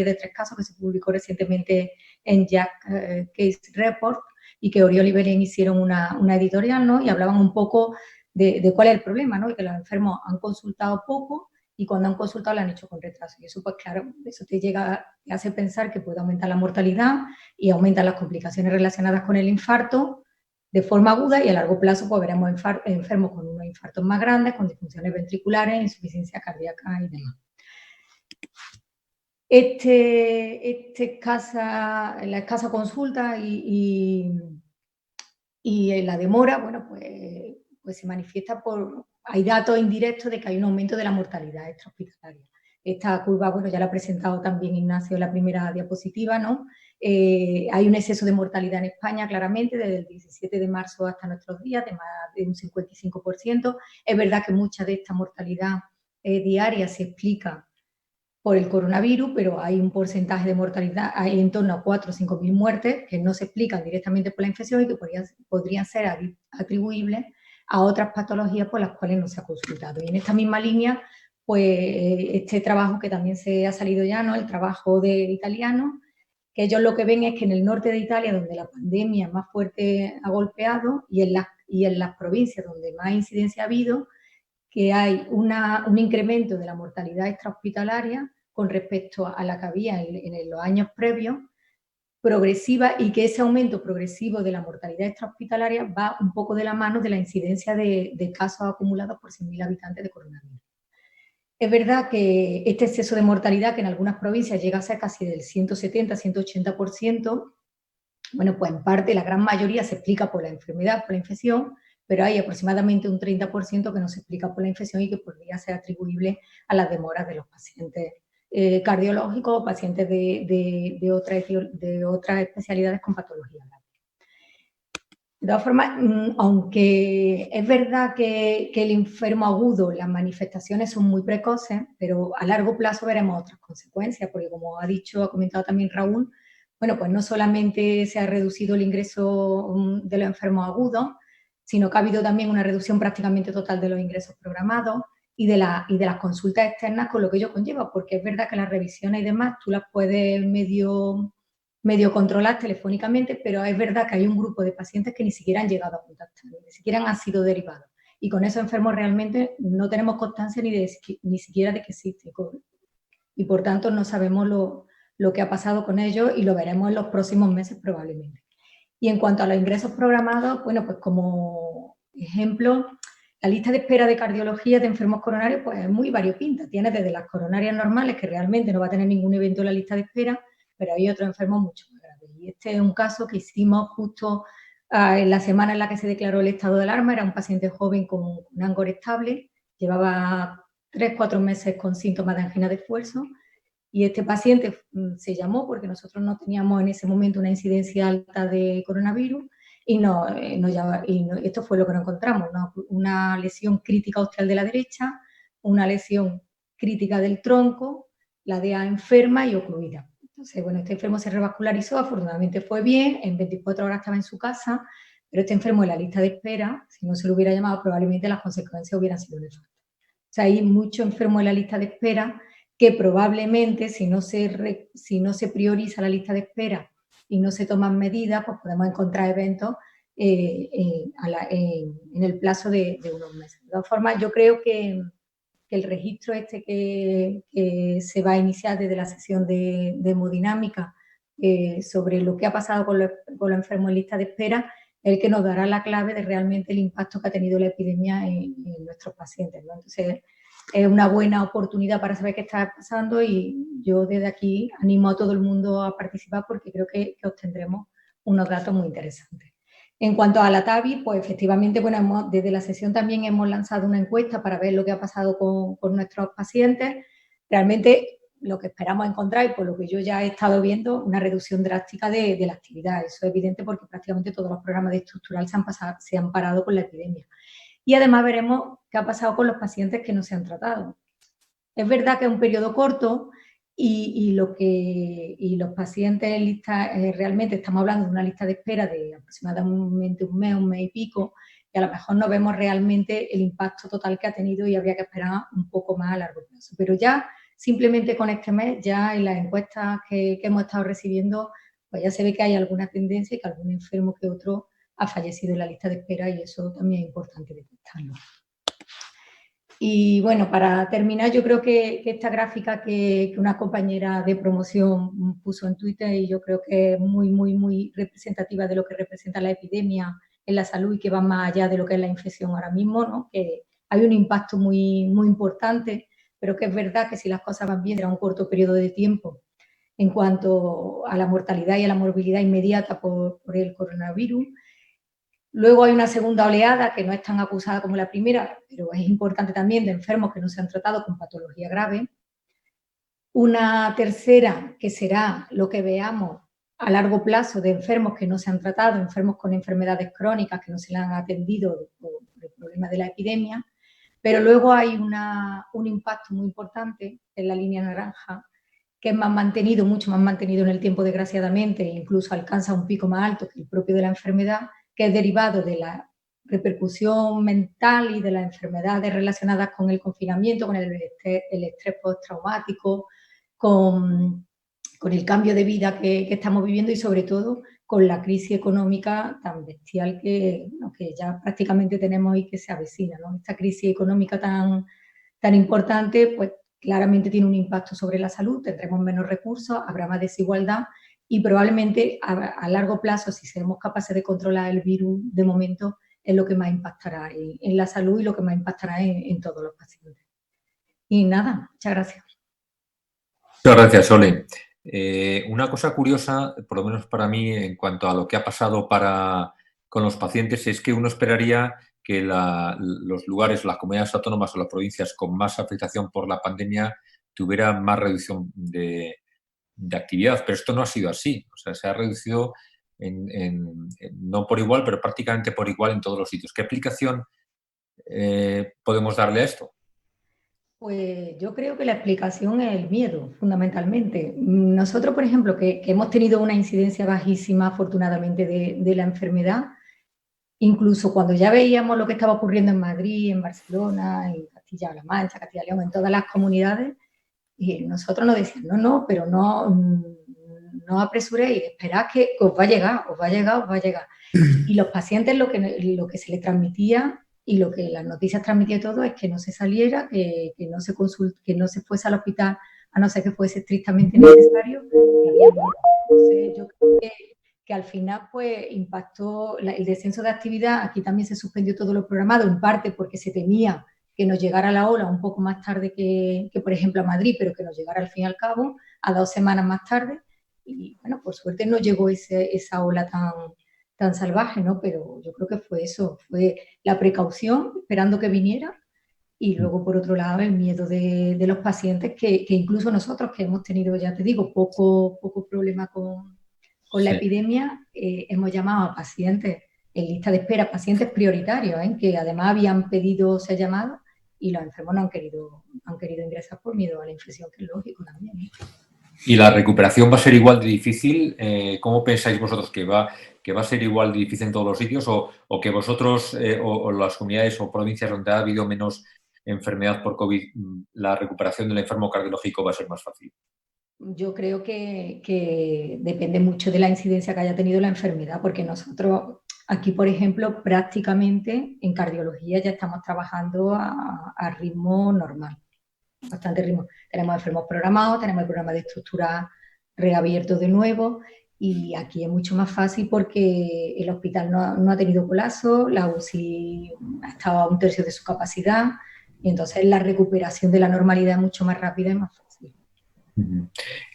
de 3 casos que se publicó recientemente en JACC Case Report, y que Oriol y Belén hicieron una editorial, ¿no? Y hablaban un poco de cuál es el problema, ¿no? Y que los enfermos han consultado poco, y cuando han consultado lo han hecho con retraso. Y eso, pues claro, eso te hace pensar que puede aumentar la mortalidad y aumentan las complicaciones relacionadas con el infarto de forma aguda, y a largo plazo pues veremos enfermos con unos infartos más grandes, con disfunciones ventriculares, insuficiencia cardíaca y demás. La escasa consulta y la demora, bueno, pues se manifiesta hay datos indirectos de que hay un aumento de la mortalidad extrahospitalaria. Esta curva, bueno, ya la ha presentado también Ignacio en la primera diapositiva, ¿no? Hay un exceso de mortalidad en España, claramente, desde el 17 de marzo hasta nuestros días, de más de un 55%. Es verdad que mucha de esta mortalidad diaria se explica por el coronavirus, pero hay un porcentaje de mortalidad, hay en torno a 4 o 5 mil muertes que no se explican directamente por la infección y que podrían ser atribuibles a otras patologías por las cuales no se ha consultado. Y en esta misma línea, pues este trabajo que también se ha salido ya, ¿no? El trabajo de italianos, que ellos lo que ven es que en el norte de Italia, donde la pandemia más fuerte ha golpeado, y en las provincias donde más incidencia ha habido, que hay un incremento de la mortalidad extrahospitalaria con respecto a la que había en los años previos, progresiva, y que ese aumento progresivo de la mortalidad extrahospitalaria va un poco de la mano de la incidencia de casos acumulados por 100.000 habitantes de coronavirus. Es verdad que este exceso de mortalidad, que en algunas provincias llega a ser casi del 170-180%, bueno, pues en parte la gran mayoría se explica por la enfermedad, por la infección, pero hay aproximadamente un 30% que no se explica por la infección y que podría ser atribuible a las demoras de los pacientes cardiológicos o pacientes de otras especialidades con patología grave. De todas formas, aunque es verdad que el enfermo agudo, las manifestaciones son muy precoces, pero a largo plazo veremos otras consecuencias, porque como ha comentado también Raúl, bueno, pues no solamente se ha reducido el ingreso de los enfermos agudos, sino que ha habido también una reducción prácticamente total de los ingresos programados y de las consultas externas, con lo que ello conlleva, porque es verdad que las revisiones y demás tú las puedes medio controlar telefónicamente, pero es verdad que hay un grupo de pacientes que ni siquiera han llegado a contactar, ni siquiera han sido derivados. Y con esos enfermos realmente no tenemos constancia ni siquiera de que existen. Y por tanto no sabemos lo que ha pasado con ellos, y lo veremos en los próximos meses probablemente. Y en cuanto a los ingresos programados, bueno, pues como ejemplo, la lista de espera de cardiología de enfermos coronarios pues es muy variopinta. Tiene desde las coronarias normales, que realmente no va a tener ningún evento en la lista de espera, pero hay otros enfermos mucho más graves. Y este es un caso que hicimos justo en la semana en la que se declaró el estado de alarma. Era un paciente joven con un Angor estable, llevaba 3-4 meses con síntomas de angina de esfuerzo, y este paciente se llamó porque nosotros no teníamos en ese momento una incidencia alta de coronavirus, y esto fue lo que nos encontramos, una lesión crítica ostial de la derecha, una lesión crítica del tronco, la DA enferma y ocluida. Entonces, bueno, este enfermo se revascularizó, afortunadamente fue bien, en 24 horas estaba en su casa, pero este enfermo en la lista de espera, si no se lo hubiera llamado, probablemente las consecuencias hubieran sido nefastas. O sea, hay mucho enfermo en la lista de espera que probablemente si no se prioriza la lista de espera y no se toman medidas, pues podemos encontrar eventos en el plazo de unos meses. De todas formas, yo creo que el registro que se va a iniciar desde la sesión de hemodinámica sobre lo que ha pasado con los enfermos en lista de espera es el que nos dará la clave de realmente el impacto que ha tenido la epidemia en nuestros pacientes, ¿no? Entonces, es una buena oportunidad para saber qué está pasando y yo desde aquí animo a todo el mundo a participar porque creo que obtendremos unos datos muy interesantes. En cuanto a la TAVI, pues efectivamente, bueno, desde la sesión también hemos lanzado una encuesta para ver lo que ha pasado con nuestros pacientes. Realmente lo que esperamos encontrar, y por lo que yo ya he estado viendo, una reducción drástica de la actividad. Eso es evidente porque prácticamente todos los programas de estructural se han parado con la epidemia. Y además veremos qué ha pasado con los pacientes que no se han tratado. Es verdad que es un periodo corto y los pacientes en lista, realmente estamos hablando de una lista de espera de aproximadamente un mes y pico, y a lo mejor no vemos realmente el impacto total que ha tenido y habría que esperar un poco más a largo plazo. Pero ya simplemente con este mes, ya en las encuestas que hemos estado recibiendo, pues ya se ve que hay alguna tendencia y que algún enfermo que otro ha fallecido en la lista de espera y eso también es importante detectarlo. Y bueno, para terminar, yo creo que esta gráfica que una compañera de promoción puso en Twitter y yo creo que es muy representativa de lo que representa la epidemia en la salud y que va más allá de lo que es la infección ahora mismo, ¿no? Que hay un impacto muy importante, pero que es verdad que si las cosas van bien será un corto periodo de tiempo en cuanto a la mortalidad y a la morbilidad inmediata por el coronavirus. Luego hay una segunda oleada que no es tan acusada como la primera, pero es importante también, de enfermos que no se han tratado con patología grave. Una tercera que será lo que veamos a largo plazo de enfermos que no se han tratado, enfermos con enfermedades crónicas que no se les han atendido por el problema de la epidemia. Pero luego hay un impacto muy importante en la línea naranja, que es mucho más mantenido en el tiempo, desgraciadamente, e incluso alcanza un pico más alto que el propio de la enfermedad, que es derivado de la repercusión mental y de las enfermedades relacionadas con el confinamiento, con el estrés postraumático, con el cambio de vida que estamos viviendo y sobre todo con la crisis económica tan bestial que ya prácticamente tenemos y que se avecina, ¿no? Esta crisis económica tan importante, pues claramente tiene un impacto sobre la salud, tendremos menos recursos, habrá más desigualdad y probablemente a largo plazo, si seremos capaces de controlar el virus de momento, es lo que más impactará en la salud y lo que más impactará en todos los pacientes. Y nada, muchas gracias. Muchas gracias, Sole. Una cosa curiosa, por lo menos para mí, en cuanto a lo que ha pasado con los pacientes, es que uno esperaría que los lugares, las comunidades autónomas o las provincias con más afectación por la pandemia tuvieran más reducción de actividad, pero esto no ha sido así. O sea, se ha reducido no por igual, pero prácticamente por igual en todos los sitios. ¿Qué explicación podemos darle a esto? Pues yo creo que la explicación es el miedo, fundamentalmente. Nosotros, por ejemplo, que hemos tenido una incidencia bajísima, afortunadamente, de la enfermedad, incluso cuando ya veíamos lo que estaba ocurriendo en Madrid, en Barcelona, en Castilla-La Mancha, Castilla y León, en todas las comunidades, y nosotros nos decían, no, pero no apresuréis, esperad que os va a llegar, os va a llegar. Y los pacientes lo que se les transmitía y lo que las noticias transmitía todo es que no se saliera, que no se fuese al hospital a no ser que fuese estrictamente necesario. Y había miedo. Entonces, yo creo que al final pues impactó el descenso de actividad. Aquí también se suspendió todo lo programado, en parte porque se temía que nos llegara la ola un poco más tarde que por ejemplo a Madrid, pero que nos llegara al fin y al cabo, a 2 semanas más tarde. Y bueno, por suerte no llegó esa ola tan salvaje, ¿no? Pero yo creo que fue eso, fue la precaución, esperando que viniera, y luego, por otro lado, el miedo de los pacientes, que incluso nosotros, que hemos tenido, ya te digo, poco problema con la epidemia, hemos llamado a pacientes en lista de espera, pacientes prioritarios, que además habían pedido ser llamados, y los enfermos no han querido ingresar por miedo a la infección, que es lógico también, ¿no? ¿Y la recuperación va a ser igual de difícil? ¿Cómo pensáis vosotros que va a ser igual de difícil en todos los sitios o que vosotros o las comunidades o provincias donde ha habido menos enfermedad por COVID, la recuperación del enfermo cardiológico va a ser más fácil? Yo creo que depende mucho de la incidencia que haya tenido la enfermedad, porque nosotros aquí, por ejemplo, prácticamente en cardiología ya estamos trabajando a ritmo normal, bastante ritmo. Tenemos enfermos programados, tenemos el programa de estructura reabierto de nuevo, y aquí es mucho más fácil porque el hospital no ha tenido colapso, la UCI ha estado a 1/3 de su capacidad, y entonces la recuperación de la normalidad es mucho más rápida y más fácil.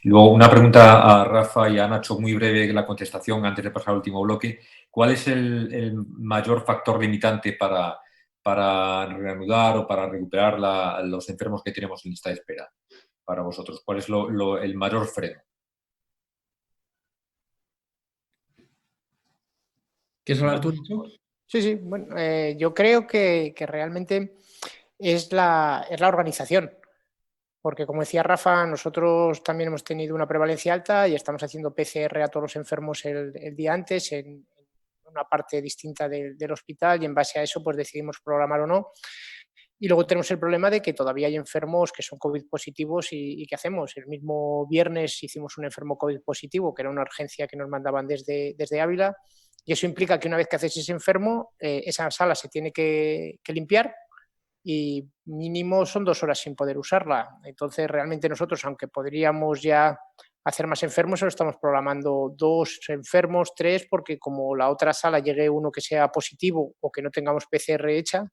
Luego, una pregunta a Rafa y a Nacho, muy breve la contestación antes de pasar al último bloque. ¿Cuál es el mayor factor limitante para reanudar o para recuperar los enfermos que tenemos en lista de espera para vosotros? ¿Cuál es el mayor freno? ¿Quieres hablar tú, Nacho? Sí. Bueno, yo creo que realmente es la organización. Porque, como decía Rafa, nosotros también hemos tenido una prevalencia alta y estamos haciendo PCR a todos los enfermos el día antes en una parte distinta del hospital, y en base a eso pues decidimos programar o no. Y luego tenemos el problema de que todavía hay enfermos que son COVID positivos y ¿qué hacemos? El mismo viernes hicimos un enfermo COVID positivo, que era una urgencia que nos mandaban desde Ávila, y eso implica que una vez que haces ese enfermo, esa sala se tiene que limpiar, y mínimo son 2 horas sin poder usarla. Entonces, realmente nosotros, aunque podríamos ya hacer más enfermos, solo estamos programando 2 enfermos, 3, porque como la otra sala llegue uno que sea positivo o que no tengamos PCR hecha,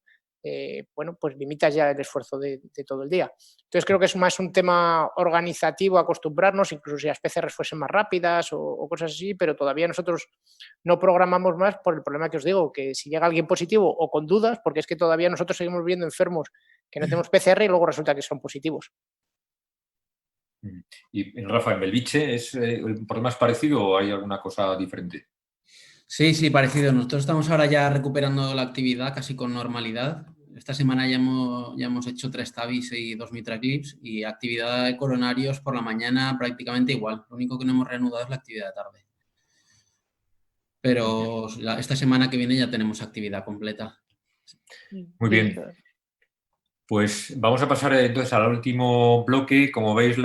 bueno, pues limitas ya el esfuerzo de todo el día. Entonces, creo que es más un tema organizativo, acostumbrarnos, incluso si las PCRs fuesen más rápidas o cosas así, pero todavía nosotros no programamos más por el problema que os digo, que si llega alguien positivo o con dudas, porque es que todavía nosotros seguimos viendo enfermos que no tenemos PCR y luego resulta que son positivos. Y Rafa, ¿en Belviche el problema es parecido o hay alguna cosa diferente? Sí, parecido. Nosotros estamos ahora ya recuperando la actividad casi con normalidad. Esta semana ya hemos hecho 3 TAVIs y 2 MitraClips, y actividad de coronarios por la mañana prácticamente igual. Lo único que no hemos reanudado es la actividad de tarde. Pero esta semana que viene ya tenemos actividad completa. Muy bien. Pues vamos a pasar entonces al último bloque. Como veis,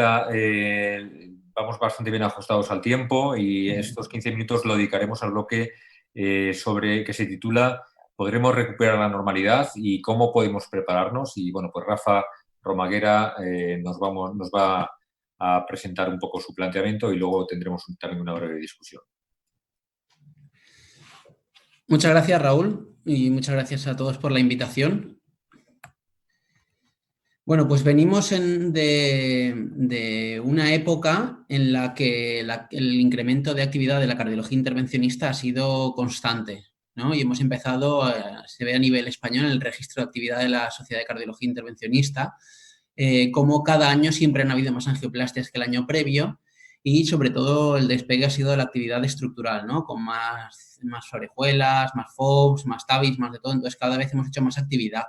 vamos bastante bien ajustados al tiempo, y estos 15 minutos lo dedicaremos al bloque que se titula ¿Podremos recuperar la normalidad y cómo podemos prepararnos? Y bueno, pues Rafa Romaguera nos va a presentar un poco su planteamiento, y luego tendremos también una breve discusión. Muchas gracias, Raúl, y muchas gracias a todos por la invitación. Bueno, pues venimos de una época en la que el incremento de actividad de la cardiología intervencionista ha sido constante, ¿no? Y hemos empezado, se ve a nivel español en el registro de actividad de la Sociedad de Cardiología Intervencionista, como cada año siempre han habido más angioplastias que el año previo, y sobre todo el despegue ha sido de la actividad estructural, ¿no? Con más orejuelas, más FOBs, más TAVIs, más de todo. Entonces cada vez hemos hecho más actividad.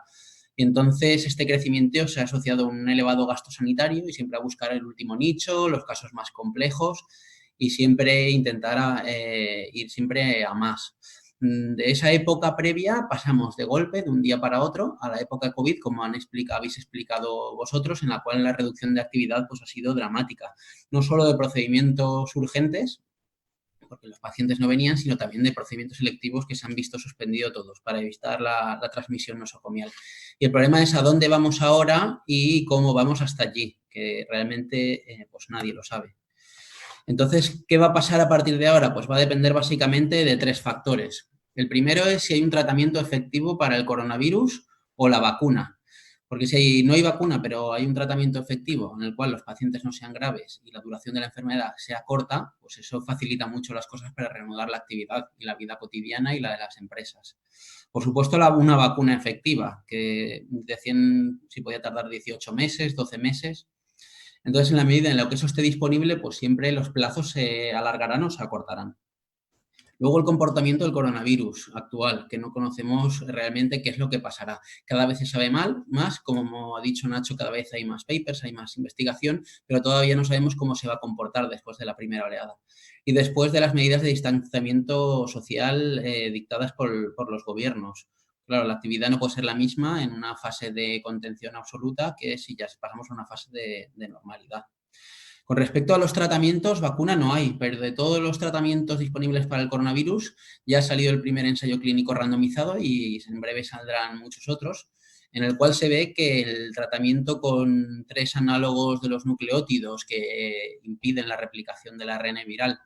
Y entonces este crecimiento se ha asociado a un elevado gasto sanitario y siempre a buscar el último nicho, los casos más complejos, y siempre intentar ir siempre a más. De esa época previa pasamos de golpe, de un día para otro, a la época COVID, como habéis explicado vosotros, en la cual la reducción de actividad pues, ha sido dramática. No solo de procedimientos urgentes, porque los pacientes no venían, sino también de procedimientos selectivos que se han visto suspendidos todos para evitar la transmisión nosocomial. Y el problema es a dónde vamos ahora y cómo vamos hasta allí, que realmente pues nadie lo sabe. Entonces, ¿qué va a pasar a partir de ahora? Pues va a depender básicamente de 3 factores. El primero es si hay un tratamiento efectivo para el coronavirus o la vacuna. Porque si no hay vacuna, pero hay un tratamiento efectivo en el cual los pacientes no sean graves y la duración de la enfermedad sea corta, pues eso facilita mucho las cosas para reanudar la actividad y la vida cotidiana y la de las empresas. Por supuesto, una vacuna efectiva, que decían si podía tardar 18 meses, 12 meses. Entonces, en la medida en la que eso esté disponible, pues siempre los plazos se alargarán o se acortarán. Luego el comportamiento del coronavirus actual, que no conocemos realmente qué es lo que pasará. Cada vez se sabe más, como ha dicho Nacho, cada vez hay más papers, hay más investigación, pero todavía no sabemos cómo se va a comportar después de la primera oleada. Y después de las medidas de distanciamiento social dictadas por los gobiernos, Claro, la actividad no puede ser la misma en una fase de contención absoluta que si ya pasamos a una fase de normalidad. Con respecto a los tratamientos, vacuna no hay, pero de todos los tratamientos disponibles para el coronavirus ya ha salido el primer ensayo clínico randomizado y en breve saldrán muchos otros, en el cual se ve que el tratamiento con 3 análogos de los nucleótidos que impiden la replicación del ARN viral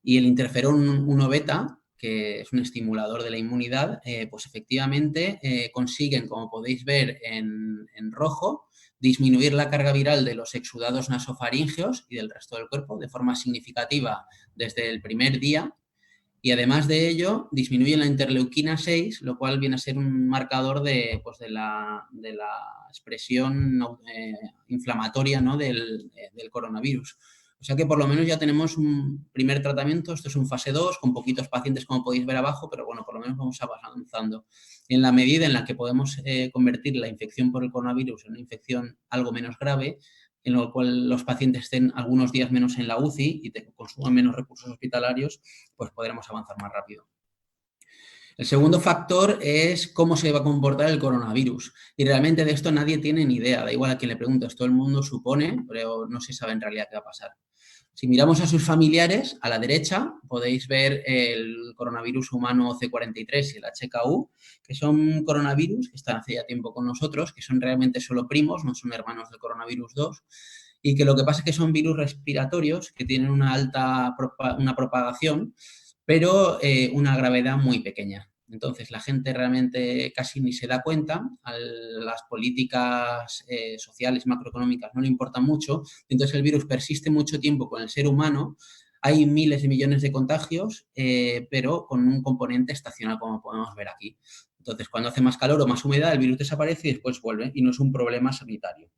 y el interferón 1 beta, que es un estimulador de la inmunidad, pues efectivamente consiguen, como podéis ver en rojo, disminuir la carga viral de los exudados nasofaríngeos y del resto del cuerpo de forma significativa desde el primer día. Y además de ello, disminuye la interleuquina 6, lo cual viene a ser un marcador de la expresión inflamatoria, ¿no?, del coronavirus. O sea que por lo menos ya tenemos un primer tratamiento. Esto es un fase 2, con poquitos pacientes, como podéis ver abajo, pero bueno, por lo menos vamos avanzando. En la medida en la que podemos convertir la infección por el coronavirus en una infección algo menos grave, en lo cual los pacientes estén algunos días menos en la UCI y consuman menos recursos hospitalarios, pues podremos avanzar más rápido. El segundo factor es cómo se va a comportar el coronavirus. Y realmente de esto nadie tiene ni idea. Da igual a quien le preguntes, todo el mundo supone, pero no se sabe en realidad qué va a pasar. Si miramos a sus familiares, a la derecha podéis ver el coronavirus humano C43 y el HKU, que son coronavirus que están hace ya tiempo con nosotros, que son realmente solo primos, no son hermanos del coronavirus 2, y que lo que pasa es que son virus respiratorios que tienen una alta propagación, pero una gravedad muy pequeña. Entonces, la gente realmente casi ni se da cuenta, a las políticas sociales, macroeconómicas no le importan mucho, entonces el virus persiste mucho tiempo con el ser humano, hay miles de millones de contagios, pero con un componente estacional, como podemos ver aquí. Entonces, cuando hace más calor o más humedad, el virus desaparece y después vuelve, y no es un problema sanitario.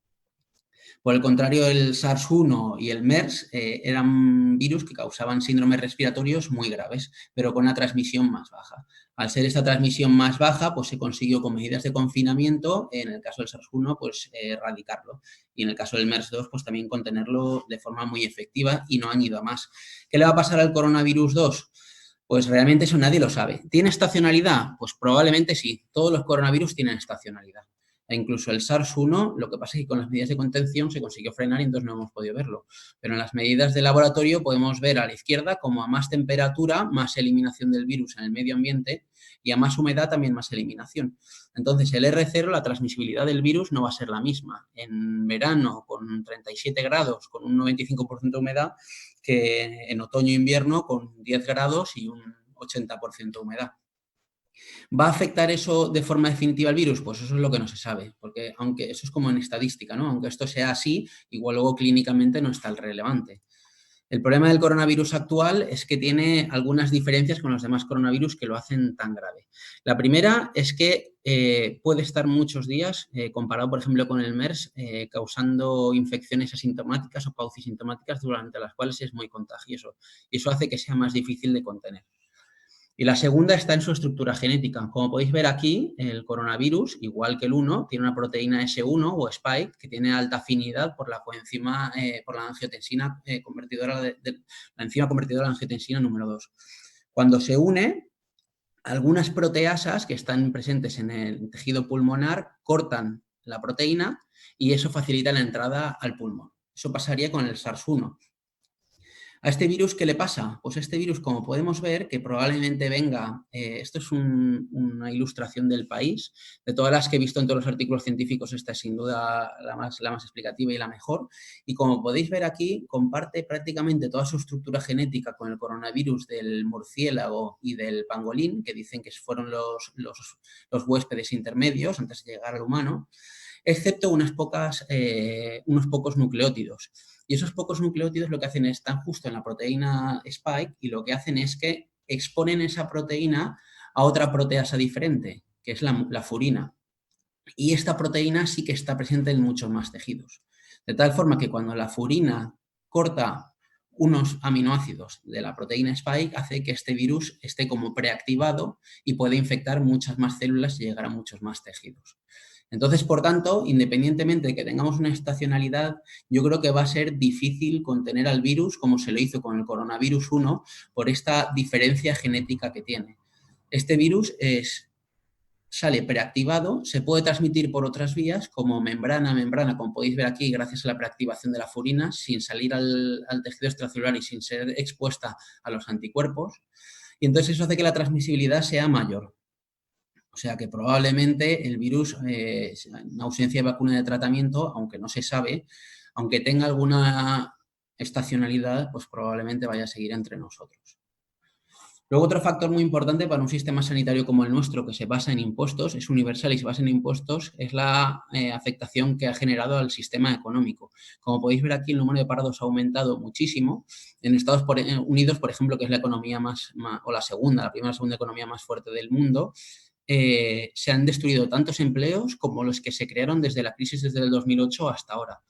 Por el contrario, el SARS-1 y el MERS eran virus que causaban síndromes respiratorios muy graves, pero con una transmisión más baja. Al ser esta transmisión más baja, pues se consiguió con medidas de confinamiento, en el caso del SARS-1, pues erradicarlo. Y en el caso del MERS-2, pues también contenerlo de forma muy efectiva y no han ido a más. ¿Qué le va a pasar al coronavirus 2? Pues realmente eso nadie lo sabe. ¿Tiene estacionalidad? Pues probablemente sí. Todos los coronavirus tienen estacionalidad. E incluso el SARS-1, lo que pasa es que con las medidas de contención se consiguió frenar y entonces no hemos podido verlo. Pero en las medidas de laboratorio podemos ver a la izquierda como a más temperatura, más eliminación del virus en el medio ambiente y a más humedad también más eliminación. Entonces el R0, la transmisibilidad del virus no va a ser la misma en verano con 37 grados, con un 95% de humedad, que en otoño e invierno con 10 grados y un 80% de humedad. ¿Va a afectar eso de forma definitiva al virus? Pues eso es lo que no se sabe, porque aunque eso es como en estadística, ¿no? Aunque esto sea así, igual luego clínicamente no es tan relevante. El problema del coronavirus actual es que tiene algunas diferencias con los demás coronavirus que lo hacen tan grave. La primera es que puede estar muchos días, comparado por ejemplo con el MERS, causando infecciones asintomáticas o paucisintomáticas durante las cuales es muy contagioso. Y eso hace que sea más difícil de contener. Y la segunda está en su estructura genética. Como podéis ver aquí, el coronavirus, igual que el 1, tiene una proteína S1 o spike que tiene alta afinidad por la coenzima, por la angiotensina convertidora la enzima convertidora de angiotensina número 2. Cuando se une, algunas proteasas que están presentes en el tejido pulmonar cortan la proteína y eso facilita la entrada al pulmón. Eso pasaría con el SARS-1. ¿A este virus qué le pasa? Pues este virus, como podemos ver, que probablemente venga, esto es una ilustración del país, de todas las que he visto en todos los artículos científicos, esta es sin duda la más explicativa y la mejor, y como podéis ver aquí, comparte prácticamente toda su estructura genética con el coronavirus del murciélago y del pangolín, que dicen que fueron los huéspedes intermedios antes de llegar al humano, excepto unos pocos nucleótidos. Y esos pocos nucleótidos lo que hacen es, están justo en la proteína spike y lo que hacen es que exponen esa proteína a otra proteasa diferente, que es la furina. Y esta proteína sí que está presente en muchos más tejidos. De tal forma que cuando la furina corta unos aminoácidos de la proteína spike, hace que este virus esté como preactivado y puede infectar muchas más células y llegar a muchos más tejidos. Entonces, por tanto, independientemente de que tengamos una estacionalidad, yo creo que va a ser difícil contener al virus como se lo hizo con el coronavirus 1 por esta diferencia genética que tiene. Este virus es sale preactivado, se puede transmitir por otras vías como membrana a membrana, como podéis ver aquí, gracias a la preactivación de la furina, sin salir al tejido extracelular y sin ser expuesta a los anticuerpos. Y entonces eso hace que la transmisibilidad sea mayor. O sea que probablemente el virus, en ausencia de vacuna de tratamiento, aunque no se sabe, aunque tenga alguna estacionalidad, pues probablemente vaya a seguir entre nosotros. Luego, otro factor muy importante para un sistema sanitario como el nuestro, que se basa en impuestos, es universal y se basa en impuestos, es la afectación que ha generado al sistema económico. Como podéis ver aquí, el número de parados ha aumentado muchísimo. En Estados Unidos, por ejemplo, que es la economía la primera o segunda economía más fuerte del mundo, se han destruido tantos empleos como los que se crearon desde la crisis desde el 2008 hasta ahora.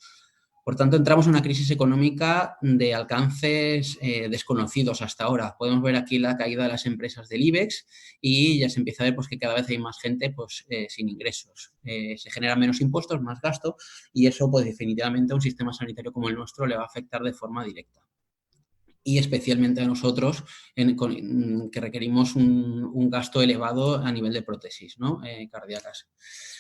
Por tanto, entramos en una crisis económica de alcances desconocidos hasta ahora. Podemos ver aquí la caída de las empresas del IBEX y ya se empieza a ver pues, que cada vez hay más gente pues, sin ingresos. Se generan menos impuestos, más gasto y eso pues, definitivamente a un sistema sanitario como el nuestro le va a afectar de forma directa. Y especialmente a nosotros, que requerimos un gasto elevado a nivel de prótesis, ¿no? Cardíacas.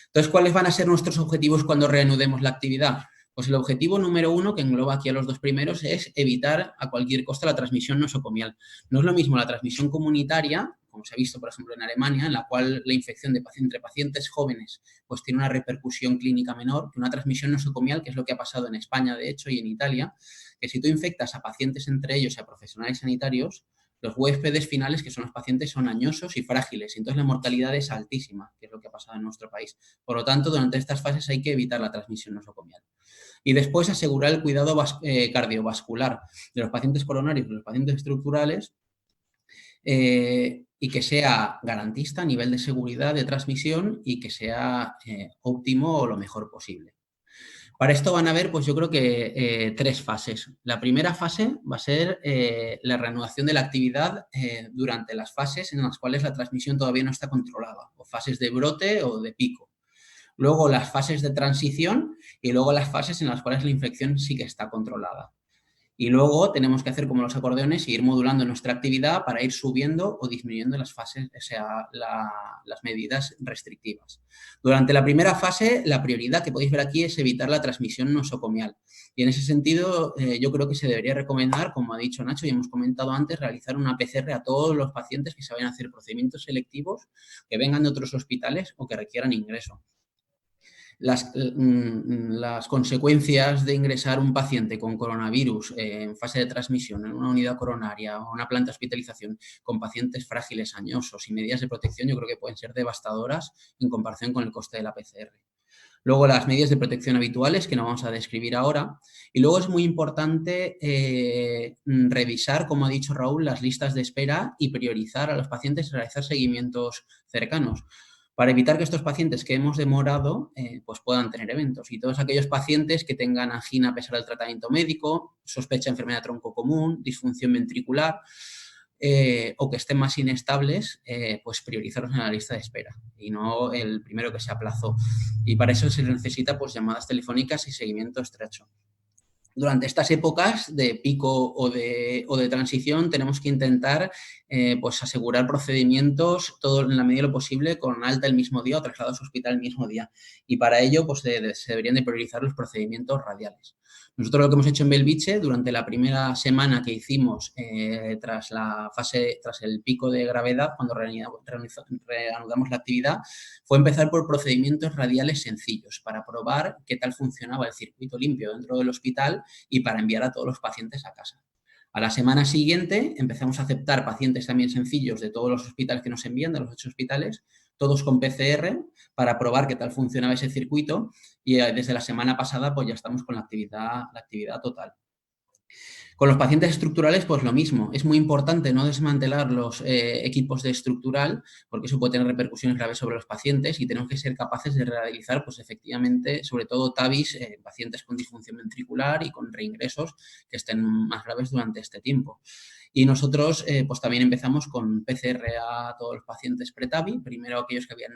Entonces, ¿cuáles van a ser nuestros objetivos cuando reanudemos la actividad? Pues el objetivo número 1, que engloba aquí a los dos primeros, es evitar a cualquier costa la transmisión nosocomial. No es lo mismo la transmisión comunitaria, como se ha visto, por ejemplo, en Alemania, en la cual la infección entre pacientes jóvenes pues tiene una repercusión clínica menor que una transmisión nosocomial, que es lo que ha pasado en España, de hecho, y en Italia, que si tú infectas a pacientes entre ellos y a profesionales sanitarios, los huéspedes finales, que son los pacientes, son añosos y frágiles. Entonces, la mortalidad es altísima, que es lo que ha pasado en nuestro país. Por lo tanto, durante estas fases hay que evitar la transmisión nosocomial. Y después asegurar el cuidado cardiovascular de los pacientes coronarios y de los pacientes estructurales y que sea garantista a nivel de seguridad de transmisión y que sea óptimo o lo mejor posible. Para esto van a haber, pues yo creo que 3 fases. La primera fase va a ser la reanudación de la actividad durante las fases en las cuales la transmisión todavía no está controlada, o fases de brote o de pico. Luego las fases de transición y luego las fases en las cuales la infección sí que está controlada. Y luego tenemos que hacer como los acordeones y ir modulando nuestra actividad para ir subiendo o disminuyendo las fases, o sea, las medidas restrictivas. Durante la primera fase, la prioridad que podéis ver aquí es evitar la transmisión nosocomial. Y en ese sentido, yo creo que se debería recomendar, como ha dicho Nacho y hemos comentado antes, realizar una PCR a todos los pacientes que se vayan a hacer procedimientos selectivos, que vengan de otros hospitales o que requieran ingreso. Las consecuencias de ingresar un paciente con coronavirus en fase de transmisión en una unidad coronaria o una planta de hospitalización con pacientes frágiles, añosos y medidas de protección, yo creo que pueden ser devastadoras en comparación con el coste de la PCR. Luego las medidas de protección habituales, que no vamos a describir ahora. Y luego es muy importante revisar, como ha dicho Raúl, las listas de espera y priorizar a los pacientes y realizar seguimientos cercanos, para evitar que estos pacientes que hemos demorado pues puedan tener eventos. Y todos aquellos pacientes que tengan angina a pesar del tratamiento médico, sospecha de enfermedad tronco común, disfunción ventricular o que estén más inestables, pues priorizarlos en la lista de espera y no el primero que se aplazó. Y para eso se necesita pues llamadas telefónicas y seguimiento estrecho. Durante estas épocas de pico o de transición tenemos que intentar pues asegurar procedimientos todo en la medida de lo posible con alta el mismo día o traslados al hospital el mismo día. Y para ello pues se deberían de priorizar los procedimientos radiales. Nosotros lo que hemos hecho en Belviche durante la primera semana que hicimos tras el pico de gravedad, cuando reanudamos la actividad, fue empezar por procedimientos radiales sencillos para probar qué tal funcionaba el circuito limpio dentro del hospital y para enviar a todos los pacientes a casa. A la semana siguiente empezamos a aceptar pacientes también sencillos de todos los hospitales que nos envían, de los 8 hospitales, todos con PCR, para probar qué tal funcionaba ese circuito y desde la semana pasada pues ya estamos con la actividad total. Con los pacientes estructurales, pues lo mismo. Es muy importante no desmantelar los equipos de estructural porque eso puede tener repercusiones graves sobre los pacientes y tenemos que ser capaces de realizar, pues efectivamente, sobre todo TAVIs, pacientes con disfunción ventricular y con reingresos que estén más graves durante este tiempo. Y nosotros pues también empezamos con PCR a todos los pacientes pre-TAVI, primero aquellos que habían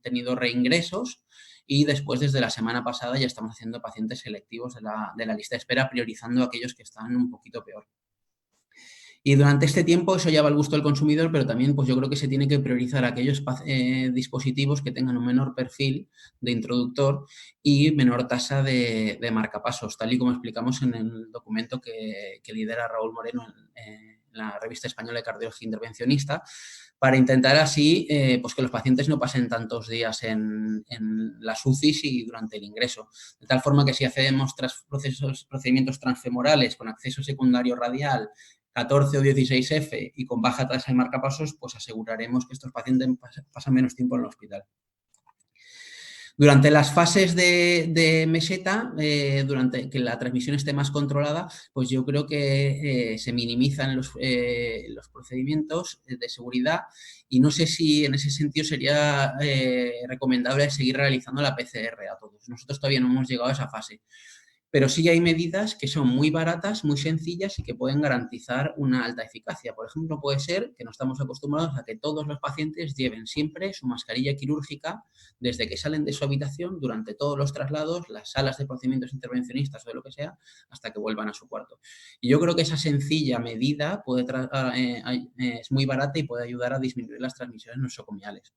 tenido reingresos y después desde la semana pasada ya estamos haciendo pacientes selectivos de la lista de espera, priorizando a aquellos que están un poquito peor. Y durante este tiempo eso ya va al gusto del consumidor, pero también pues yo creo que se tiene que priorizar aquellos dispositivos que tengan un menor perfil de introductor y menor tasa de marcapasos, tal y como explicamos en el documento que lidera Raúl Moreno en la Revista Española de Cardiología Intervencionista, para intentar así pues que los pacientes no pasen tantos días en las UCIs y durante el ingreso. De tal forma que si hacemos procedimientos transfemorales con acceso secundario radial, 14 o 16F y con baja tasa de marcapasos, pues aseguraremos que estos pacientes pasan menos tiempo en el hospital. Durante las fases de meseta, durante que la transmisión esté más controlada, pues yo creo que se minimizan los procedimientos de seguridad y no sé si en ese sentido sería recomendable seguir realizando la PCR a todos. Nosotros todavía no hemos llegado a esa fase. Pero sí hay medidas que son muy baratas, muy sencillas y que pueden garantizar una alta eficacia. Por ejemplo, puede ser que no estamos acostumbrados a que todos los pacientes lleven siempre su mascarilla quirúrgica desde que salen de su habitación durante todos los traslados, las salas de procedimientos intervencionistas o de lo que sea, hasta que vuelvan a su cuarto. Y yo creo que esa sencilla medida es muy barata y puede ayudar a disminuir las transmisiones nosocomiales.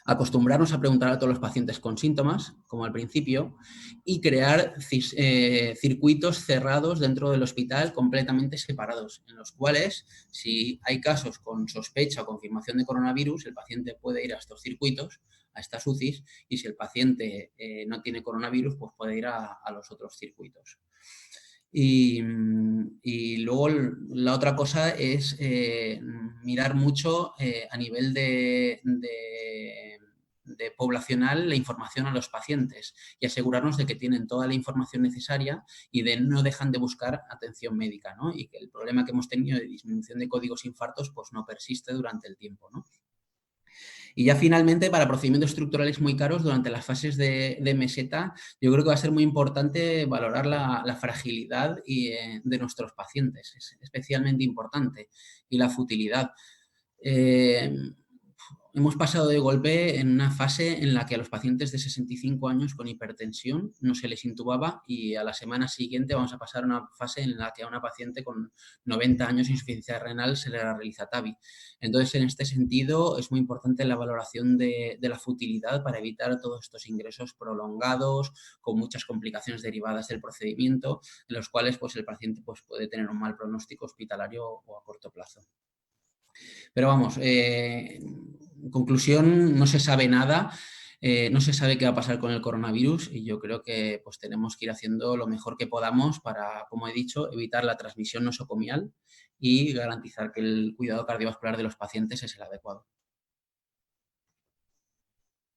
Acostumbrarnos a preguntar a todos los pacientes con síntomas, como al principio, y crear circuitos cerrados dentro del hospital completamente separados, en los cuales, si hay casos con sospecha o confirmación de coronavirus, el paciente puede ir a estos circuitos, a estas UCIs, y si el paciente no tiene coronavirus, pues puede ir a los otros circuitos. Y luego la otra cosa es mirar mucho a nivel de poblacional la información a los pacientes y asegurarnos de que tienen toda la información necesaria y de no dejan de buscar atención médica, ¿no? Y que el problema que hemos tenido de disminución de códigos infartos pues no persiste durante el tiempo, ¿no? Y ya finalmente, para procedimientos estructurales muy caros, durante las fases de meseta, yo creo que va a ser muy importante valorar la fragilidad de nuestros pacientes, es especialmente importante, y la futilidad. Hemos pasado de golpe en una fase en la que a los pacientes de 65 años con hipertensión no se les intubaba y a la semana siguiente vamos a pasar a una fase en la que a una paciente con 90 años de insuficiencia renal se le realiza TAVI. Entonces, en este sentido, es muy importante la valoración de la futilidad para evitar todos estos ingresos prolongados con muchas complicaciones derivadas del procedimiento, en los cuales pues, el paciente pues, puede tener un mal pronóstico hospitalario o a corto plazo. Pero vamos, en conclusión, no se sabe nada, no se sabe qué va a pasar con el coronavirus y yo creo que pues, tenemos que ir haciendo lo mejor que podamos para, como he dicho, evitar la transmisión nosocomial y garantizar que el cuidado cardiovascular de los pacientes es el adecuado.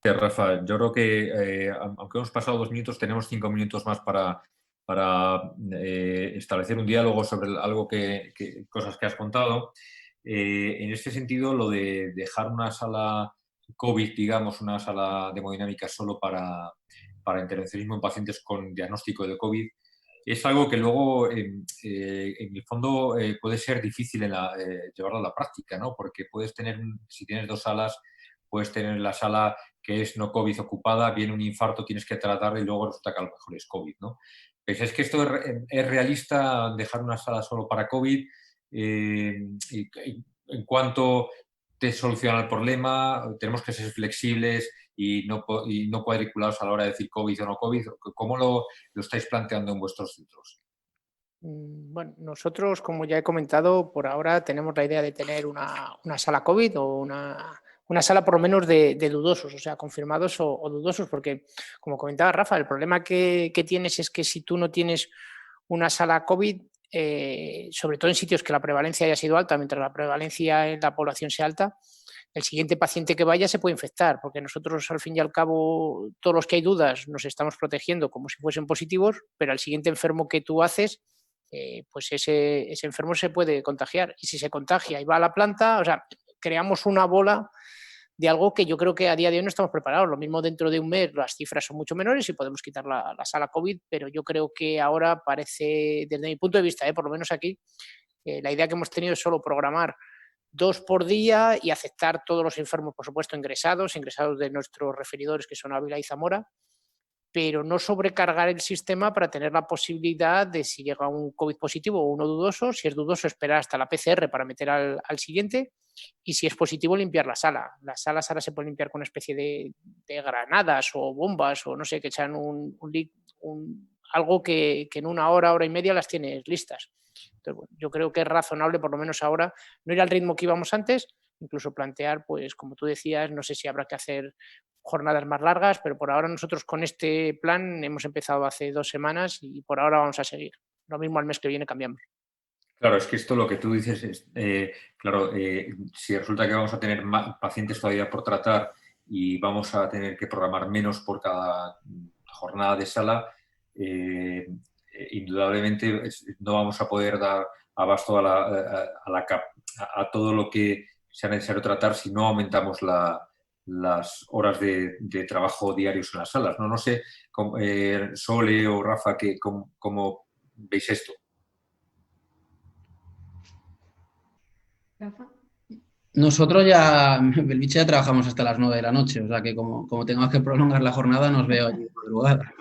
Rafa, yo creo que aunque hemos pasado 2 minutos, tenemos 5 minutos más para establecer un diálogo sobre cosas que has contado. En este sentido, lo de dejar una sala COVID, digamos, una sala de hemodinámica solo para intervencionismo en pacientes con diagnóstico de COVID, es algo que luego, en el fondo, puede ser difícil llevarlo a la práctica, ¿no? Porque puedes tener, si tienes 2 salas, puedes tener la sala que es no COVID ocupada, viene un infarto, tienes que tratarlo y luego resulta que a lo mejor es COVID, ¿no? ¿Pensáis que esto es realista, dejar una sala solo para COVID? En cuanto te soluciona el problema, tenemos que ser flexibles y no cuadriculados a la hora de decir COVID o no COVID. ¿Cómo lo estáis planteando en vuestros centros? Bueno, nosotros, como ya he comentado, por ahora tenemos la idea de tener una sala COVID o una sala por lo menos de dudosos, o sea, confirmados o dudosos, porque, como comentaba Rafa, el problema que tienes es que si tú no tienes una sala COVID, sobre todo en sitios que la prevalencia haya sido alta, mientras la prevalencia en la población sea alta, el siguiente paciente que vaya se puede infectar, porque nosotros, al fin y al cabo, todos los que hay dudas nos estamos protegiendo como si fuesen positivos, pero al siguiente enfermo que tú haces, pues ese enfermo se puede contagiar. Y si se contagia y va a la planta, o sea, creamos una bola de algo que yo creo que a día de hoy no estamos preparados. Lo mismo dentro de un mes las cifras son mucho menores y podemos quitar la sala COVID, pero yo creo que ahora parece, desde mi punto de vista, por lo menos aquí, la idea que hemos tenido es solo programar 2 por día y aceptar todos los enfermos, por supuesto, ingresados de nuestros referidores, que son Ávila y Zamora, pero no sobrecargar el sistema para tener la posibilidad de, si llega un COVID positivo o uno dudoso, si es dudoso, esperar hasta la PCR para meter al siguiente, y si es positivo, limpiar la sala. Las salas ahora se pueden limpiar con una especie de granadas o bombas o no sé, que echan algo que en una hora y media las tienes listas. Entonces, bueno, yo creo que es razonable, por lo menos ahora, no ir al ritmo que íbamos antes, incluso plantear, pues como tú decías, no sé si habrá que hacer jornadas más largas, pero por ahora nosotros con este plan hemos empezado hace 2 semanas y por ahora vamos a seguir. Lo mismo al mes que viene cambiamos. Claro, es que esto lo que tú dices es, claro, si resulta que vamos a tener más pacientes todavía por tratar y vamos a tener que programar menos por cada jornada de sala, indudablemente no vamos a poder dar abasto a todo lo que sea necesario tratar si no aumentamos las horas de trabajo diarios en las salas. No sé, Sole o Rafa, ¿cómo veis esto? Rafa. Nosotros ya, Belviche, ya trabajamos hasta las 9 de la noche, o sea que como tengamos que prolongar la jornada, nos veo allí de madrugada.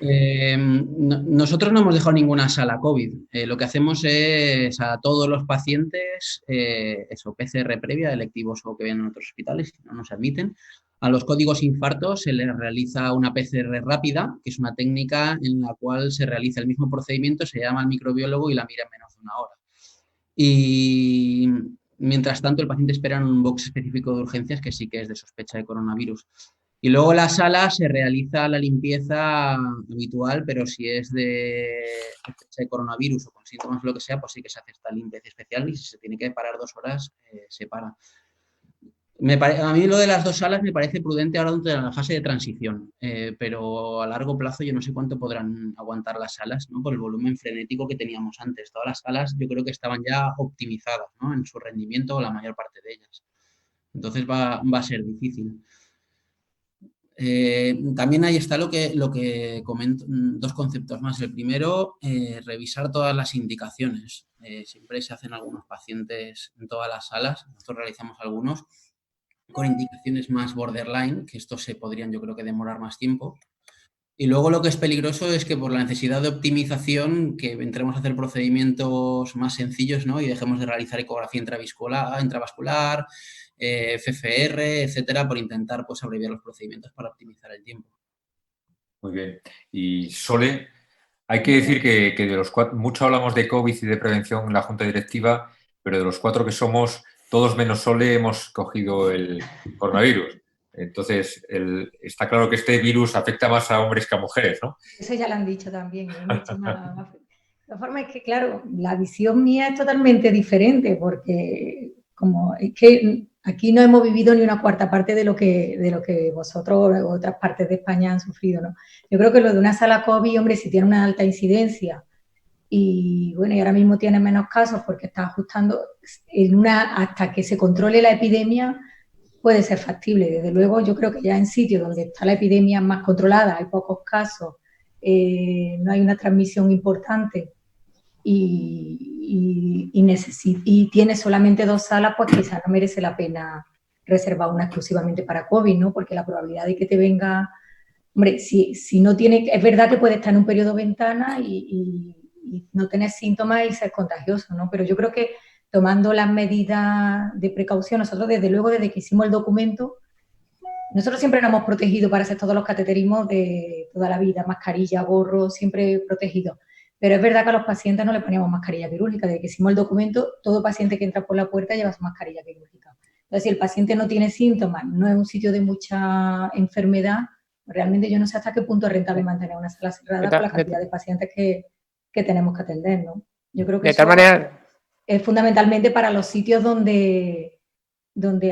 Nosotros no hemos dejado ninguna sala COVID. Lo que hacemos es a todos los pacientes, PCR previa, electivos o que vienen en otros hospitales, que no nos admiten. A los códigos infartos se les realiza una PCR rápida, que es una técnica en la cual se realiza el mismo procedimiento, se llama al microbiólogo y la mira en menos de 1 hora. Y mientras tanto, el paciente espera en un box específico de urgencias que sí que es de sospecha de coronavirus. Y luego en la sala se realiza la limpieza habitual, pero si es de sospecha de coronavirus o con síntomas o lo que sea, pues sí que se hace esta limpieza especial y si se tiene que parar 2 horas, se para. A mí lo de las 2 salas me parece prudente ahora durante la fase de transición, pero a largo plazo yo no sé cuánto podrán aguantar las salas, ¿no? Por el volumen frenético que teníamos antes. Todas las salas yo creo que estaban ya optimizadas, ¿no? En su rendimiento, la mayor parte de ellas. Entonces va a ser difícil. También ahí está lo que comento, 2 conceptos más. El primero, revisar todas las indicaciones. Siempre se hacen algunos pacientes en todas las salas, nosotros realizamos algunos con indicaciones más borderline, que estos se podrían yo creo que demorar más tiempo. Y luego lo que es peligroso es que por la necesidad de optimización, que entremos a hacer procedimientos más sencillos, ¿no? Y dejemos de realizar ecografía intravascular, FFR, etcétera, por intentar pues abreviar los procedimientos para optimizar el tiempo. Muy bien. Y Sole, hay que decir que de los 4, mucho hablamos de COVID y de prevención en la Junta Directiva, pero de los 4 que somos, todos menos Sole hemos cogido el coronavirus. Entonces, está claro que este virus afecta más a hombres que a mujeres, ¿no? Eso ya lo han dicho también, es mucho más. De todas formas, es que, claro, la visión mía es totalmente diferente, porque como es que aquí no hemos vivido ni una cuarta parte de lo que vosotros o otras partes de España han sufrido, ¿no? Yo creo que lo de una sala COVID, hombre, si tiene una alta incidencia y bueno, y ahora mismo tiene menos casos porque está ajustando hasta que se controle la epidemia, puede ser factible. Desde luego, yo creo que ya en sitios donde está la epidemia más controlada, hay pocos casos, no hay una transmisión importante y tiene solamente 2 salas, pues quizás no merece la pena reservar una exclusivamente para COVID, ¿no? Porque la probabilidad de que te venga, hombre, si no tiene, es verdad que puede estar en un periodo ventana y no tener síntomas y ser contagioso, ¿no? Pero yo creo que tomando las medidas de precaución, nosotros desde luego, desde que hicimos el documento, nosotros siempre nos hemos protegido para hacer todos los cateterismos de toda la vida, mascarilla, gorro, siempre protegidos. Pero es verdad que a los pacientes no le poníamos mascarilla quirúrgica. Desde que hicimos el documento, todo paciente que entra por la puerta lleva su mascarilla quirúrgica. Entonces, si el paciente no tiene síntomas, no es un sitio de mucha enfermedad, realmente yo no sé hasta qué punto es rentable mantener una sala cerrada con la cantidad de pacientes que tenemos que atender, ¿no? Yo creo que de tal manera es fundamentalmente para los sitios donde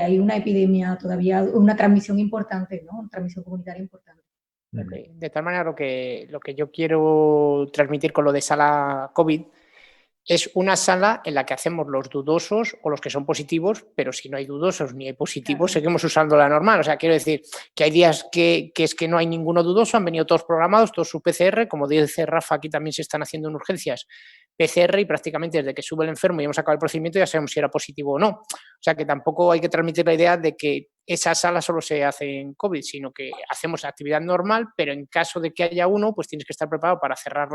hay una epidemia todavía, una transmisión importante, ¿no? Una transmisión comunitaria importante. De tal manera, lo que yo quiero transmitir con lo de sala COVID es una sala en la que hacemos los dudosos o los que son positivos, pero si no hay dudosos ni hay positivos, claro, seguimos usando la normal. O sea, quiero decir que hay días que es que no hay ninguno dudoso, han venido todos programados, todos su PCR, como dice Rafa, aquí también se están haciendo en urgencias PCR y prácticamente desde que sube el enfermo y hemos acabado el procedimiento ya sabemos si era positivo o no. O sea, que tampoco hay que transmitir la idea de que esa sala solo se hace en COVID, sino que hacemos actividad normal, pero en caso de que haya uno, pues tienes que estar preparado para cerrar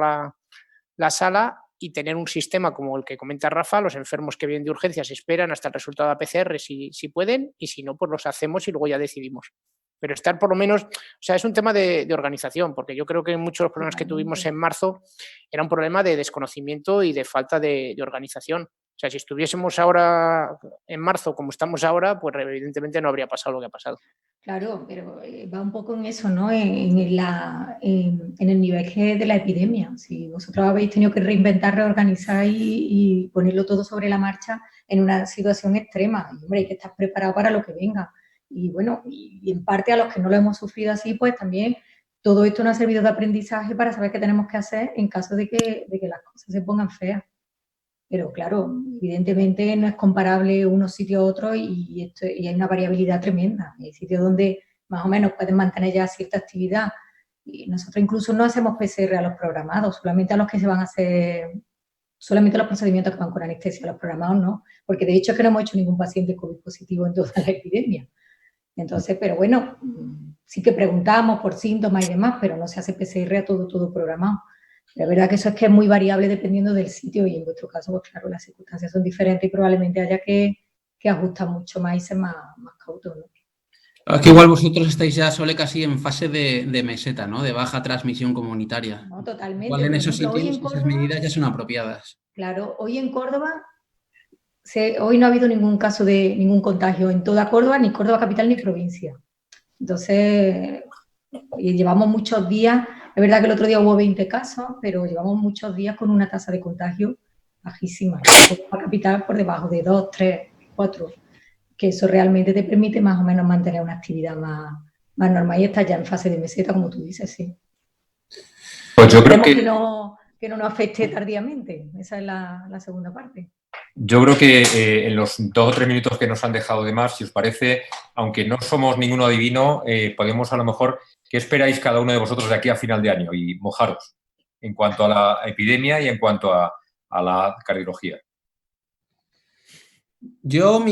la sala y tener un sistema como el que comenta Rafa. Los enfermos que vienen de urgencias esperan hasta el resultado de PCR si pueden, y si no, pues los hacemos y luego ya decidimos. Pero estar por lo menos, o sea, es un tema de organización, porque yo creo que muchos de los problemas que tuvimos en marzo era un problema de desconocimiento y de falta de organización. O sea, si estuviésemos ahora en marzo como estamos ahora, pues evidentemente no habría pasado lo que ha pasado. Claro, pero va un poco en eso, ¿no? En el nivel de la epidemia. Si vosotros habéis tenido que reinventar, reorganizar y ponerlo todo sobre la marcha en una situación extrema, y, hombre, hay que estar preparado para lo que venga. Y bueno, y en parte a los que no lo hemos sufrido así, pues también todo esto nos ha servido de aprendizaje para saber qué tenemos que hacer en caso de que las cosas se pongan feas. Pero claro, evidentemente no es comparable unos sitios a otros y hay una variabilidad tremenda. Hay sitios donde más o menos pueden mantener ya cierta actividad. Y nosotros incluso no hacemos PCR a los programados, solamente a los que se van a hacer, solamente a los procedimientos que van con anestesia, a los programados no, porque de hecho es que no hemos hecho ningún paciente COVID positivo en toda la epidemia. Entonces, pero bueno, sí que preguntamos por síntomas y demás, pero no se hace PCR a todo programado. La verdad que eso es que es muy variable dependiendo del sitio y en vuestro caso, pues claro, las circunstancias son diferentes y probablemente haya que ajustar mucho más y ser más cautos, ¿no? Es que igual vosotros estáis ya, Sole, casi en fase de meseta, ¿no? De baja transmisión comunitaria. No, totalmente. Igual en esos ejemplo, sitios esas medidas ya son apropiadas. Claro, hoy en Córdoba, hoy no ha habido ningún caso de ningún contagio en toda Córdoba, ni Córdoba capital ni provincia. Entonces, llevamos muchos días, es verdad que el otro día hubo 20 casos, pero llevamos muchos días con una tasa de contagio bajísima. Córdoba capital por debajo de 2, 3, 4, que eso realmente te permite más o menos mantener una actividad más normal y estás ya en fase de meseta, como tú dices, sí. Pues yo creo que no nos afecte tardíamente, esa es la segunda parte. Yo creo que en los 2 o 3 minutos que nos han dejado de más, si os parece, aunque no somos ninguno adivino, podemos a lo mejor, ¿qué esperáis cada uno de vosotros de aquí a final de año? Y mojaros en cuanto a la epidemia y en cuanto a la cardiología. Yo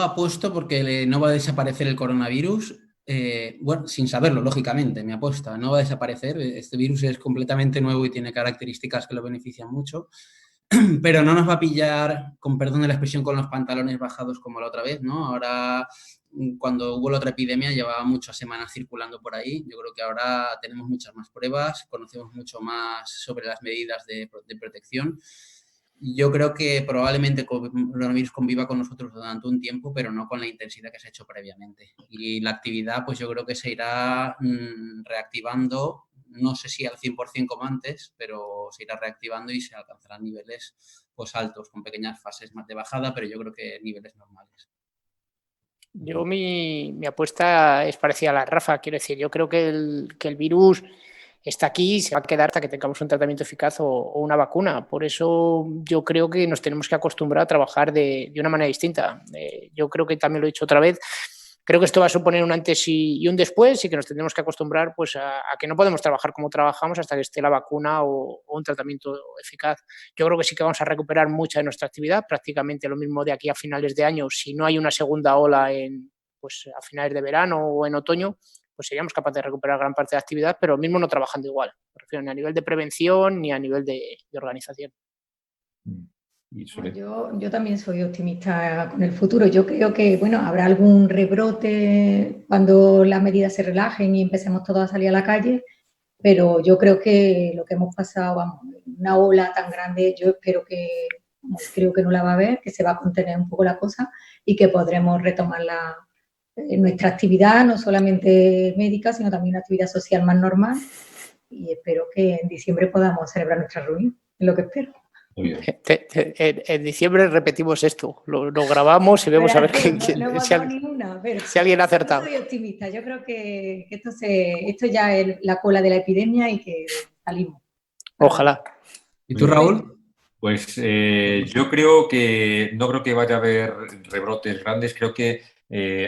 apuesto porque no va a desaparecer el coronavirus. Bueno, sin saberlo, lógicamente, mi apuesta. No va a desaparecer. Este virus es completamente nuevo y tiene características que lo benefician mucho. Pero no nos va a pillar, con perdón de la expresión, con los pantalones bajados como la otra vez, ¿no? Ahora, cuando hubo la otra epidemia, llevaba muchas semanas circulando por ahí. Yo creo que ahora tenemos muchas más pruebas, conocemos mucho más sobre las medidas de protección. Yo creo que probablemente el coronavirus conviva con nosotros durante un tiempo, pero no con la intensidad que se ha hecho previamente. Y la actividad, pues yo creo que se irá reactivando. No sé si al 100% como antes, pero se irá reactivando y se alcanzarán niveles pues altos, con pequeñas fases más de bajada, pero yo creo que niveles normales. Yo mi apuesta es parecida a la de Rafa, quiero decir, yo creo que el virus está aquí y se va a quedar hasta que tengamos un tratamiento eficaz o una vacuna. Por eso yo creo que nos tenemos que acostumbrar a trabajar de una manera distinta. Yo creo que también lo he dicho otra vez. Creo que esto va a suponer un antes y un después y que nos tendremos que acostumbrar pues, a que no podemos trabajar como trabajamos hasta que esté la vacuna o un tratamiento eficaz. Yo creo que sí que vamos a recuperar mucha de nuestra actividad, prácticamente lo mismo de aquí a finales de año. Si no hay una segunda ola pues, a finales de verano o en otoño, pues seríamos capaces de recuperar gran parte de la actividad, pero mismo no trabajando igual. Me refiero ni a nivel de prevención ni a nivel de organización. Yo también soy optimista con el futuro. Yo creo que, bueno, habrá algún rebrote cuando las medidas se relajen y empecemos todos a salir a la calle, pero yo creo que lo que hemos pasado, vamos, una ola tan grande, yo creo que no la va a haber, que se va a contener un poco la cosa y que podremos retomar nuestra actividad, no solamente médica, sino también una actividad social más normal, y espero que en diciembre podamos celebrar nuestra reunión, es lo que espero. En diciembre repetimos esto, lo grabamos y vemos a ver si alguien ha acertado. Yo soy optimista, yo creo que esto ya es la cola de la epidemia y que salimos. Ojalá. ¿Y tú, Raúl? Pues yo creo que no creo que vaya a haber rebrotes grandes, creo que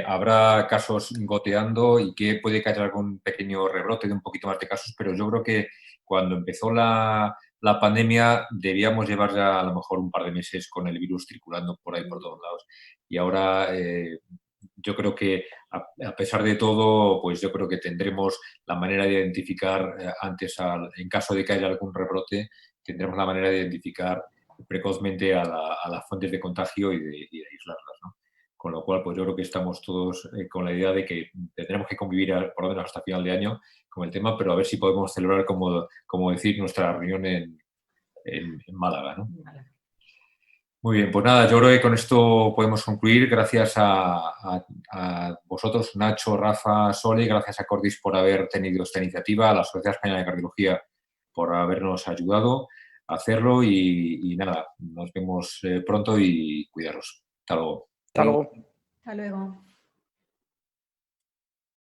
habrá casos goteando y que puede que haya algún pequeño rebrote de un poquito más de casos, pero yo creo que cuando empezó la pandemia debíamos llevar ya a lo mejor un par de meses con el virus circulando por ahí por todos lados. Y ahora yo creo que a pesar de todo, pues yo creo que tendremos la manera de identificar en caso de que haya algún rebrote, tendremos la manera de identificar precozmente a las fuentes de contagio y de aislarlas, ¿no? Con lo cual, pues yo creo que estamos todos con la idea de que tendremos que convivir por lo menos hasta final de año con el tema, pero a ver si podemos celebrar, como decir, nuestra reunión en Málaga, ¿no? Muy bien, pues nada, yo creo que con esto podemos concluir. Gracias a vosotros, Nacho, Rafa, Sole, gracias a Cordis por haber tenido esta iniciativa, a la Sociedad Española de Cardiología por habernos ayudado a hacerlo y nada, nos vemos pronto y cuidaros. Hasta luego. Hasta luego. Hasta luego.